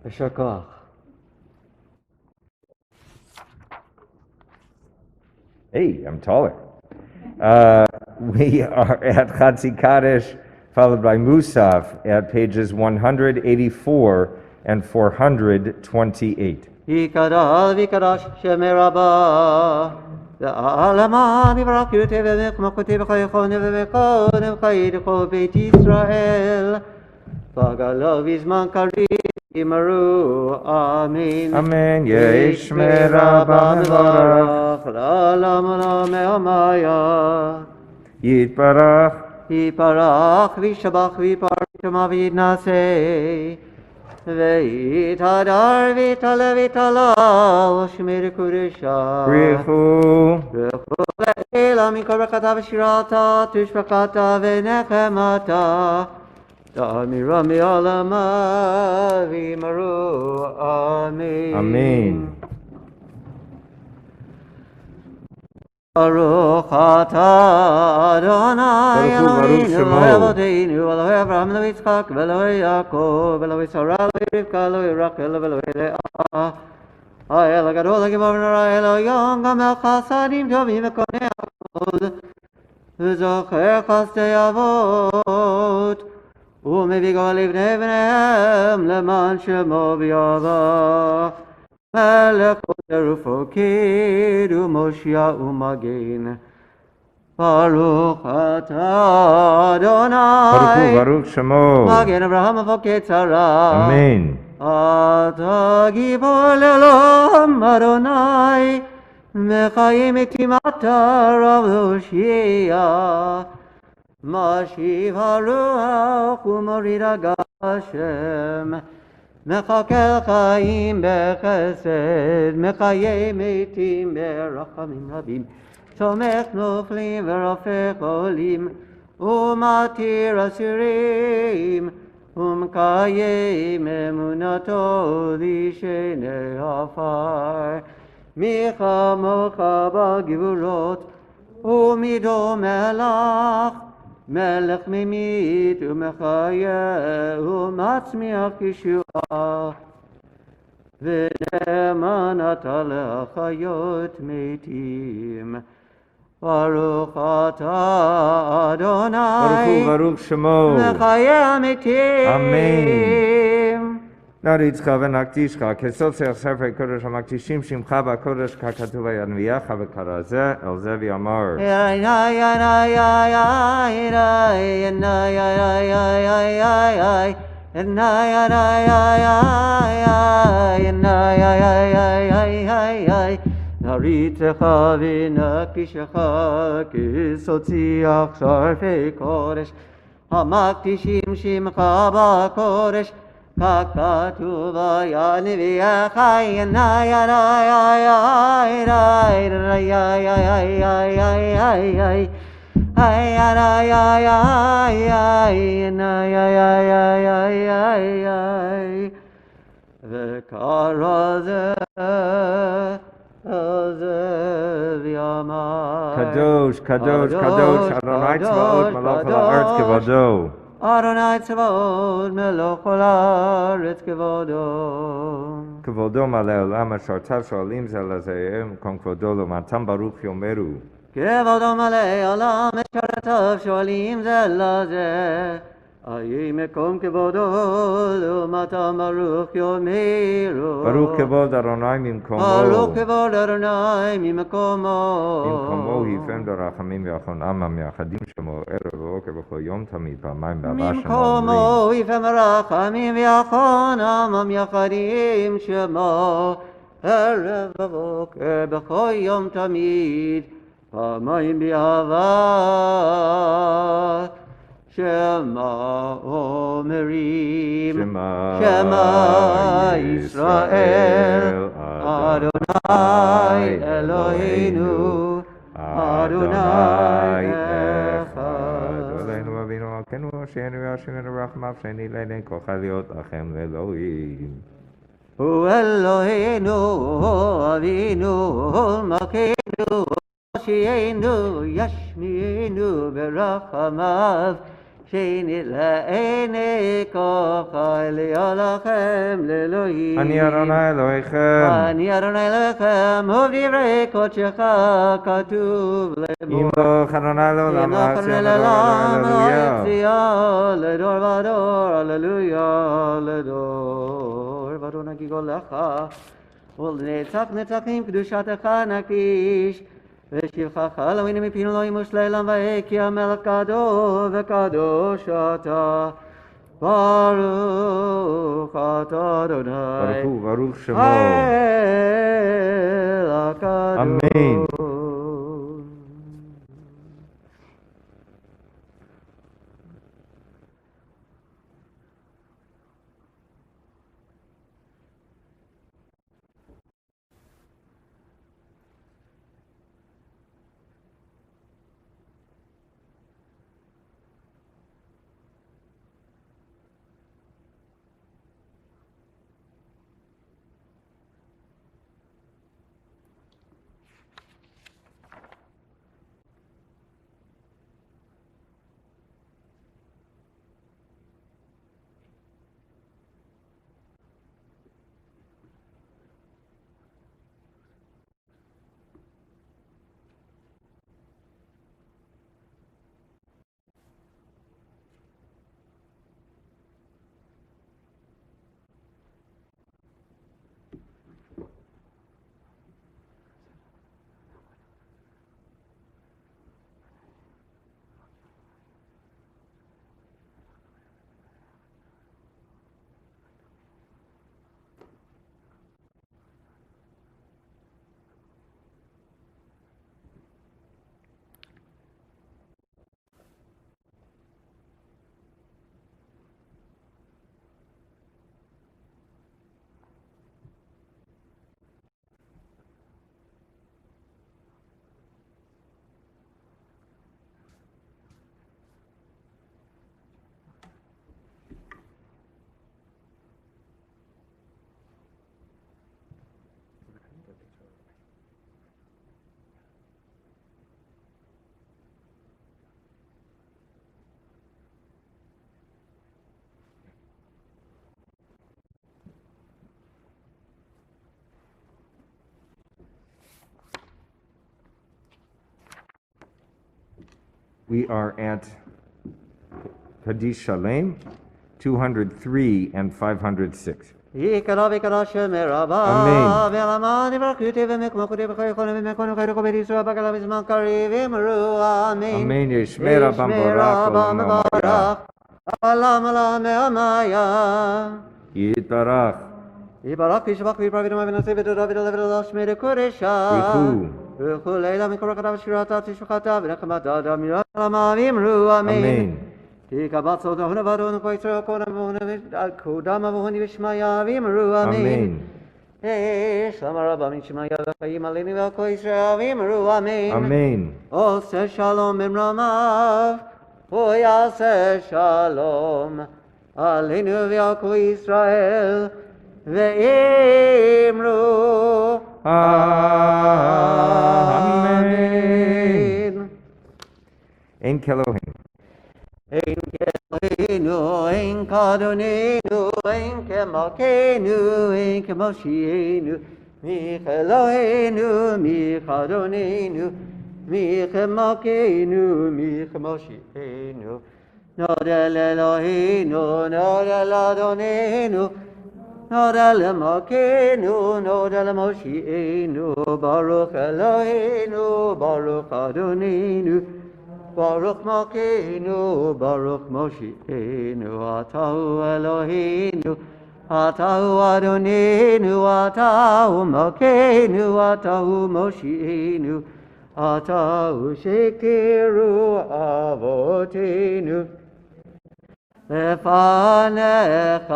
יישר כוח.
Hey, I'm taller. We are at Chatzi Kaddish, followed by Musaf at pages 184 and 428.
יקדש ויקדש שמי רבה, והעלמה נברך יותי ומחמקותי וחייכוני ומכוני וחיי לכל בית ישראל. פגלו בזמן קריב אמרו אמן.
Amen. Yesh merabah mevarach.
לעולם עולם מהמיה.
Yitbarach.
יפרח וישבח ויפרח שמה ויתנשא. ויתהדר ויתעלה ויתהלל שמיר קודשה.
Brichu.
ברכו לאלה מכל ברכתה ושירתה תשבחתה ונחמתה. תאמירה מעלמה ואמרו אמן.
Amen.
ברוך אתה אדוני
ברוך הוא, ברוך שמו.
אלוהינו אלוהי אברהם אלוהי יצחק ואלוהי יעקב אלוהי שרה אלוהי רבקה אלוהי רחל ואלוהי לאה האל הגדול הגיבור ונורא אלוהים גם חסדים טובים וקונה הכל וזוכר חסדי אבות ומביא גאולה לבני בניהם למען שמו ויאהבה מלך חודר ופוקד ומושיע ומגן ברוך אתה אדוני
Baruch Shemo.
מגן אברהם ופוקד שרה
Amen.
אתה גיבור לעולם אדוני מחיים מתים אתה רב להושיע משיב הרוח ומוריד הגשם מחכה חיים בחסד, מחיי מתים ברחמים רבים, תומך נופלים ורופא חולים, ומתיר אסירים, ומקיים אמונתו לשני עפר. מי כמוך בגבורות, ומידו מלך, מלך ממית ומחיה ומצמיח ישועה ונאמן אתה להחיות מתים ברוך אתה אדוני
Baruch Shemo.
מחיה מתים
אמן. נריצך ונקדישך, כסוצר ספר קודש המקדישים שמך בקודש ככתוב ינביאך וכרזה אל זה ויאמר.
נריצך ונקדישך כסוציח שרפי קודש המקדישים שמך בקודש ככתוב ינביאך וכרזה ויאמר
Kadosh, Kadosh, Kadosh, Adonai Tzvaot, Malach ha'aretz kevado.
אדוני צבאות מלוך כל הארץ כבודו.
כבודו מלא עולם אשר תב שואלים זה לזה, מקום כבודו לעומתם ברוך יאמרו.
כבודו מלא עולם אשר תב שואלים זה לזה, Ayi mekom kevodo l'umata Baruch yomeru.
Baruch kevod Adonai mimkomo.
Baruch kevod Adonai mimekomo.
במקומו יפעם ברחמים ויחונם יחדים שמו ערב ובוקר בכל יום תמיד פעמיים בארבע שנה
מימקומו יפעם ברחמים ויחונם יחדים שמו ערב ובוקר בכל יום תמיד פעמיים באהבה שמה אומרים שמע ישראל אדוני אלוהינו אדוני אחד.
אלוהינו אבינו מלכנו אשרנו וישמנו ברחמיו שנהנה כל חיות לכם לאלוהים.
הוא אלוהינו אבינו מלכנו אשרנו ישמענו ברחמיו שנלענה ככה לכם לאלוהים.
אני אדוני אלוהיכם.
אני אדוני אלוהיכם, ובדברי קודשך כתוב לאמור.
ימלוך אדוני לעולם
הללויה. לדור ודור, הללויה לדור ודור נגיגולך, ולנצח נצחים קדושתך נקיש. ושבחך אלוהינו מפינו לא ימוש לעולם ועד כי המלך גדול וקדוש אתה. ברוך אתה אדוני.
ברוך שמו.
האל הקדוש.
אמן. We are at Kaddish Shalem, 203 and 506.
יקרא ויקרא שמי רבה,
אמן.
ולמד יברכותי ומקמקותי בכל יכולים ומקונו חיירו כל בית ישראל בגלה בזמן קריב אמרו אמן.
אמן. ישמי רבם ברך
מברך, עלם עלם מעמיה.
יתברך.
יברך וישבח ויפרע ונאמר ונשא ותודה ותודה ותודה שמי לקודשה. ברכו לילה מקור כתב שירתה תשבחתה ונחמתה אדם מילה עלמה ואמרו אמן. כי קבץ אותו נבדון כל ישראל קודם אבוני ושמיה ואמרו אמן. שלום רבה משמיה וחיים עלינו ועל כל ישראל ואמרו אמן.
אמן.
עושה שלום במרומיו הוא יעשה שלום עלינו ועל כל ישראל ואמרו אמן.
אין כאלוהינו.
אין כאלוהינו, אין כאדוננו, אין כמלכנו, אין כמושיענו, מי כאלוהינו, מי כאדוננו, מי כמלכנו, מי כמושיענו. נודה לאלוהינו, נודה לאדוננו, נודה למלכנו, נודה למושיענו, ברוך אלוהינו, ברוך אדוננו, ברוך מלכנו, ברוך מושיענו, אתה הוא אלוהינו, אתה הוא אדוננו, אתה הוא מלכנו, אתה הוא מושיענו, אתה הוא שהכירו אבותינו. לפניך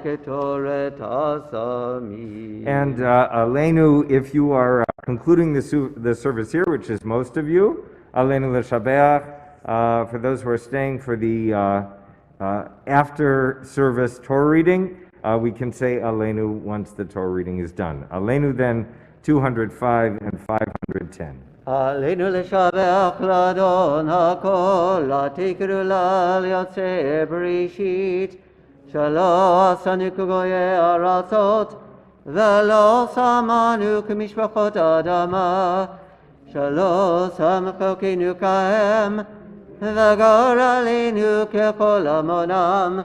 כתורת השמים.
And Aleinu, if you are concluding the service here, which is most of you, Aleinu l'shabeach. For those who are staying for the after service Torah reading, we can say Aleinu once the Torah reading is done. Aleinu then 205 and 510.
עלינו לשבח לאדון הכל, לתקראו לה ליוצא בראשית, שלא עשנו כגויי ארצות, ולא שמנו כמשפחות אדמה, שלא שם חלקנו כהם, וגורלנו ככל עמונם,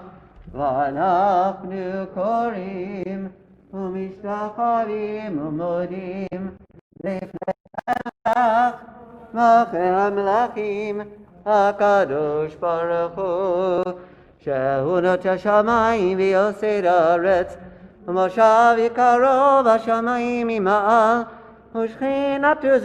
ואנחנו קוראים ומשתחווים ומודים לפני מלכי המלכים הקדוש ברוך הוא, שהוא נוטה שמיים ויוסד הארץ, ומושב יקרו בשמיים ממעל, ושכינתו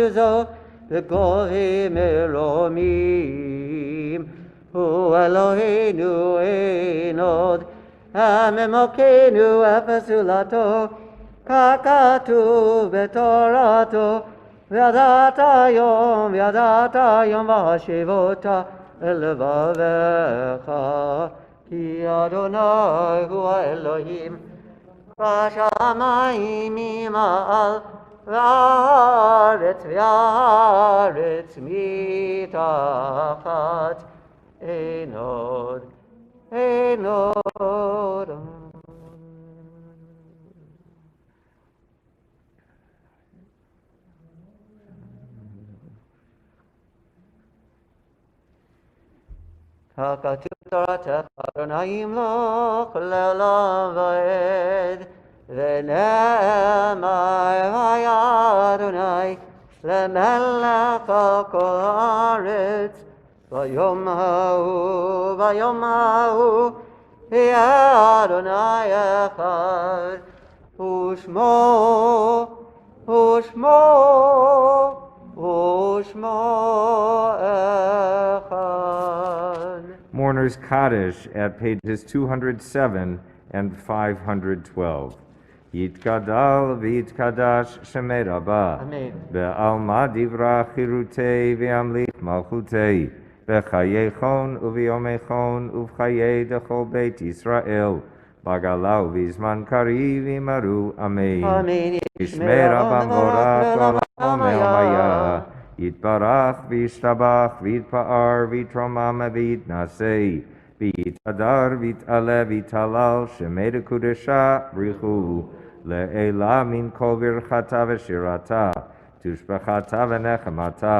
זו בגויים מרומים. הוא אלוהינו אין עוד, הממוקנו אפס זולתו, ככתוב בתורתו, וידעת היום והשיבות אל לבביך, כי אדוני הוא האלוהים בשמיים ממעל, והארץ מתחת. אין עוד. ככתוב תורתך אדוני ימלוך לעולם ועד, ונאמר היה אדוני למלך על כל הארץ, ביום ההוא יהיה אדוני אחד, ושמו אחד.
Mourner's Kaddish at pages 207 and 512. Yitgadal v'yitkadash shemei Rabbah.
Amen.
Be'alma divra chirutei ve'amlich malchutei. Be'chayechon u'v'yomechon u'v'chayei dechol beit Yisrael. Bagala u'v'zman kariv imaru. Amen.
Amen.
Yishmei Rabbah morach l'olam me'omaya. Yitbarach v'yishtabach v'yitpa'ar v'yitromam v'yitnasei. V'yitadar v'yit'ale v'yit'alal shemei dekudesha brichu. Le'ela min kol virchata v'shirata. Tushbachata v'nechemata.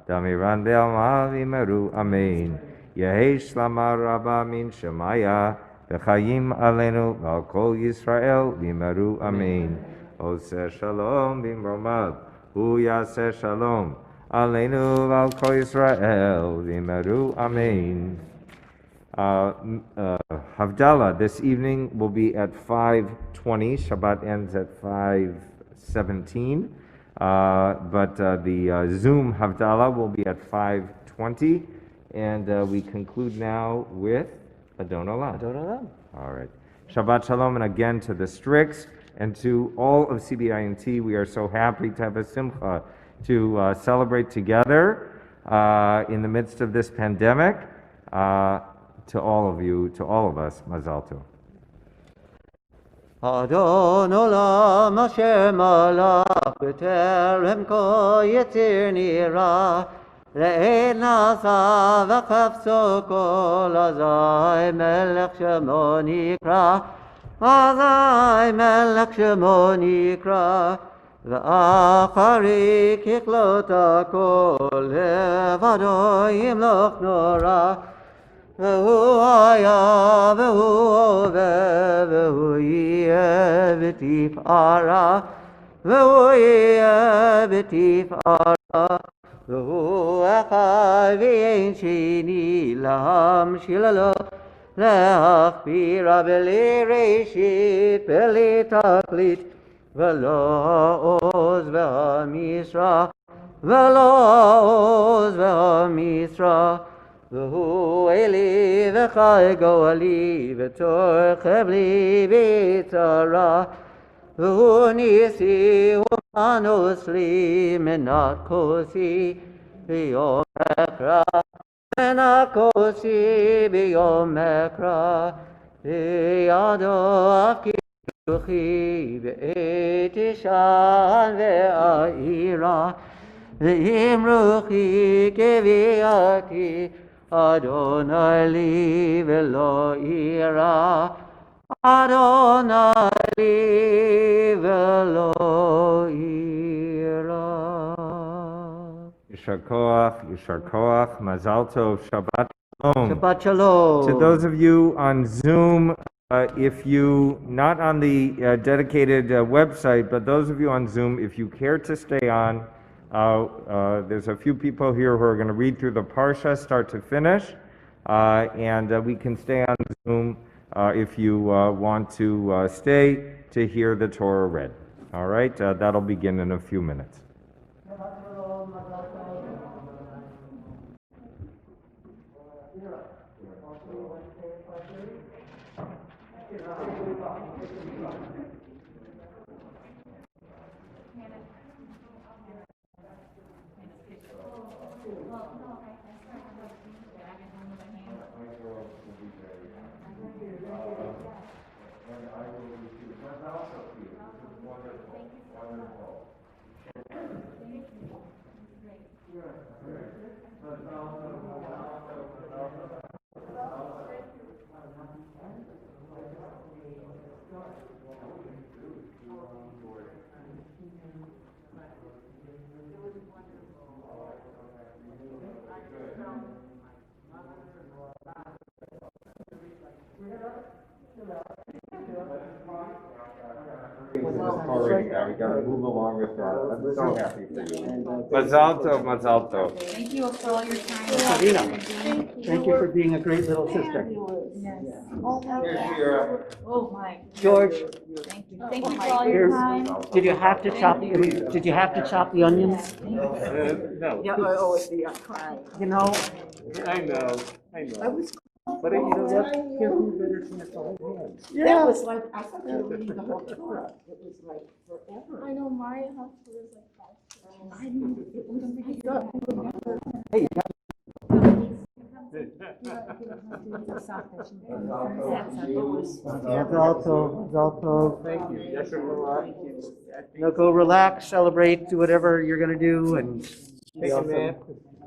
Damiran be'alma v'imeru. Amen. Yehi shlama rabba min shemaya. V'chayim alenu v'al kol Yisrael v'imeru. Amen. Oseh shalom b'mromav. Hu yaseh shalom. Aleinu v'al kol Yisrael v'imeru. Amen. Havdalah this evening will be at 5:20. Shabbat ends at 5:17. But the Zoom Havdalah will be at 5:20. And we conclude now with Adon Olam. All right. Shabbat Shalom, and again to the Strix and to all of CBINT. We are so happy to have a simcha to celebrate together in the midst of this pandemic. To all of you, to all of us, Mazal Tov.
Adon Olam asher malach b'terem kol yitzir nira, le'ed nasa v'chafso kol azai melech shemo nikra, azai melech shemo nikra, ואחרי ככלות הכל לבדו ימלוך נורא והוא היה והוא הווה והוא יהיה בתפארה והוא יהיה בתפארה והוא אחד ואין שני להמשיל לו להכפירה בלי ראשית בלי תכלית ולא עוז והמשרה ולא עוז והמשרה והוא אלי וחי גואלי ותורחב לי בצרה והוא ניסי ומנוס לי מנת כוסי ביום אקרא מנת כוסי ביום אקרא בידו אף כוחי בעת אשן ואירה ואם רוחי כביאתי אדוני לי ולא אירא אדוני לי ולא אירא.
Yishar Koach, Mazal Tov, Shabbat Shalom.
Shabbat Shalom.
To those of you on Zoom, if you, not on the dedicated website, but those of you on Zoom, if you care to stay on, there's a few people here who are going to read through the Parsha start to finish, and we can stay on Zoom if you want to stay to hear the Torah read. All right, that'll begin in a few minutes. Already now, we gotta move along with that. I'm so happy for you. Mazal Tov, Mazal Tov.
Thank you for all your time.
Sabina, thank you for being a great little sister.
Yes.
Here's Shira.
Oh, my.
George,
Thank you. Thank you for all your time.
did you have to chop, did you have to chop the onions?
No.
Yeah, oh, the crying.
You know,
I know. But you know what? Gives me better chance to hold hands.
That was like, I thought you were reading the whole Torah. It was like forever.
I know my house was like 5.
I knew it was, I thought you would never.
Thank you. Yes, sir.
now go relax, celebrate, do whatever you're gonna do, and be awesome.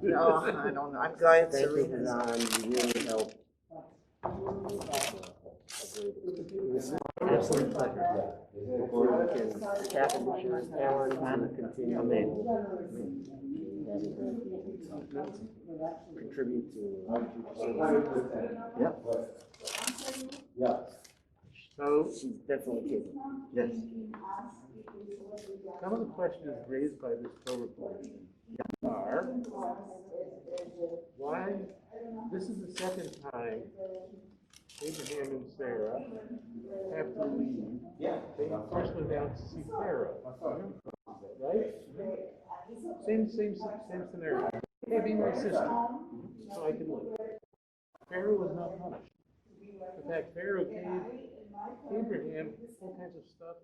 No, I don't know. I'm glad
Thank you,
Serena's
Hanan, you really helped.
Absolute pleasure.
Before we can tap into Shira's talent and continue contribute to. Yep.
So,
She's definitely capable. Yes.
some of the questions raised by this Torah portion are, why, this is the second time Abraham and Sarah have to leave. They first went down to see Pharaoh, right? Same scenario. Hey, be my sister, so I can live. Pharaoh was not punished. In fact, Pharaoh gave Abraham all kinds of stuff.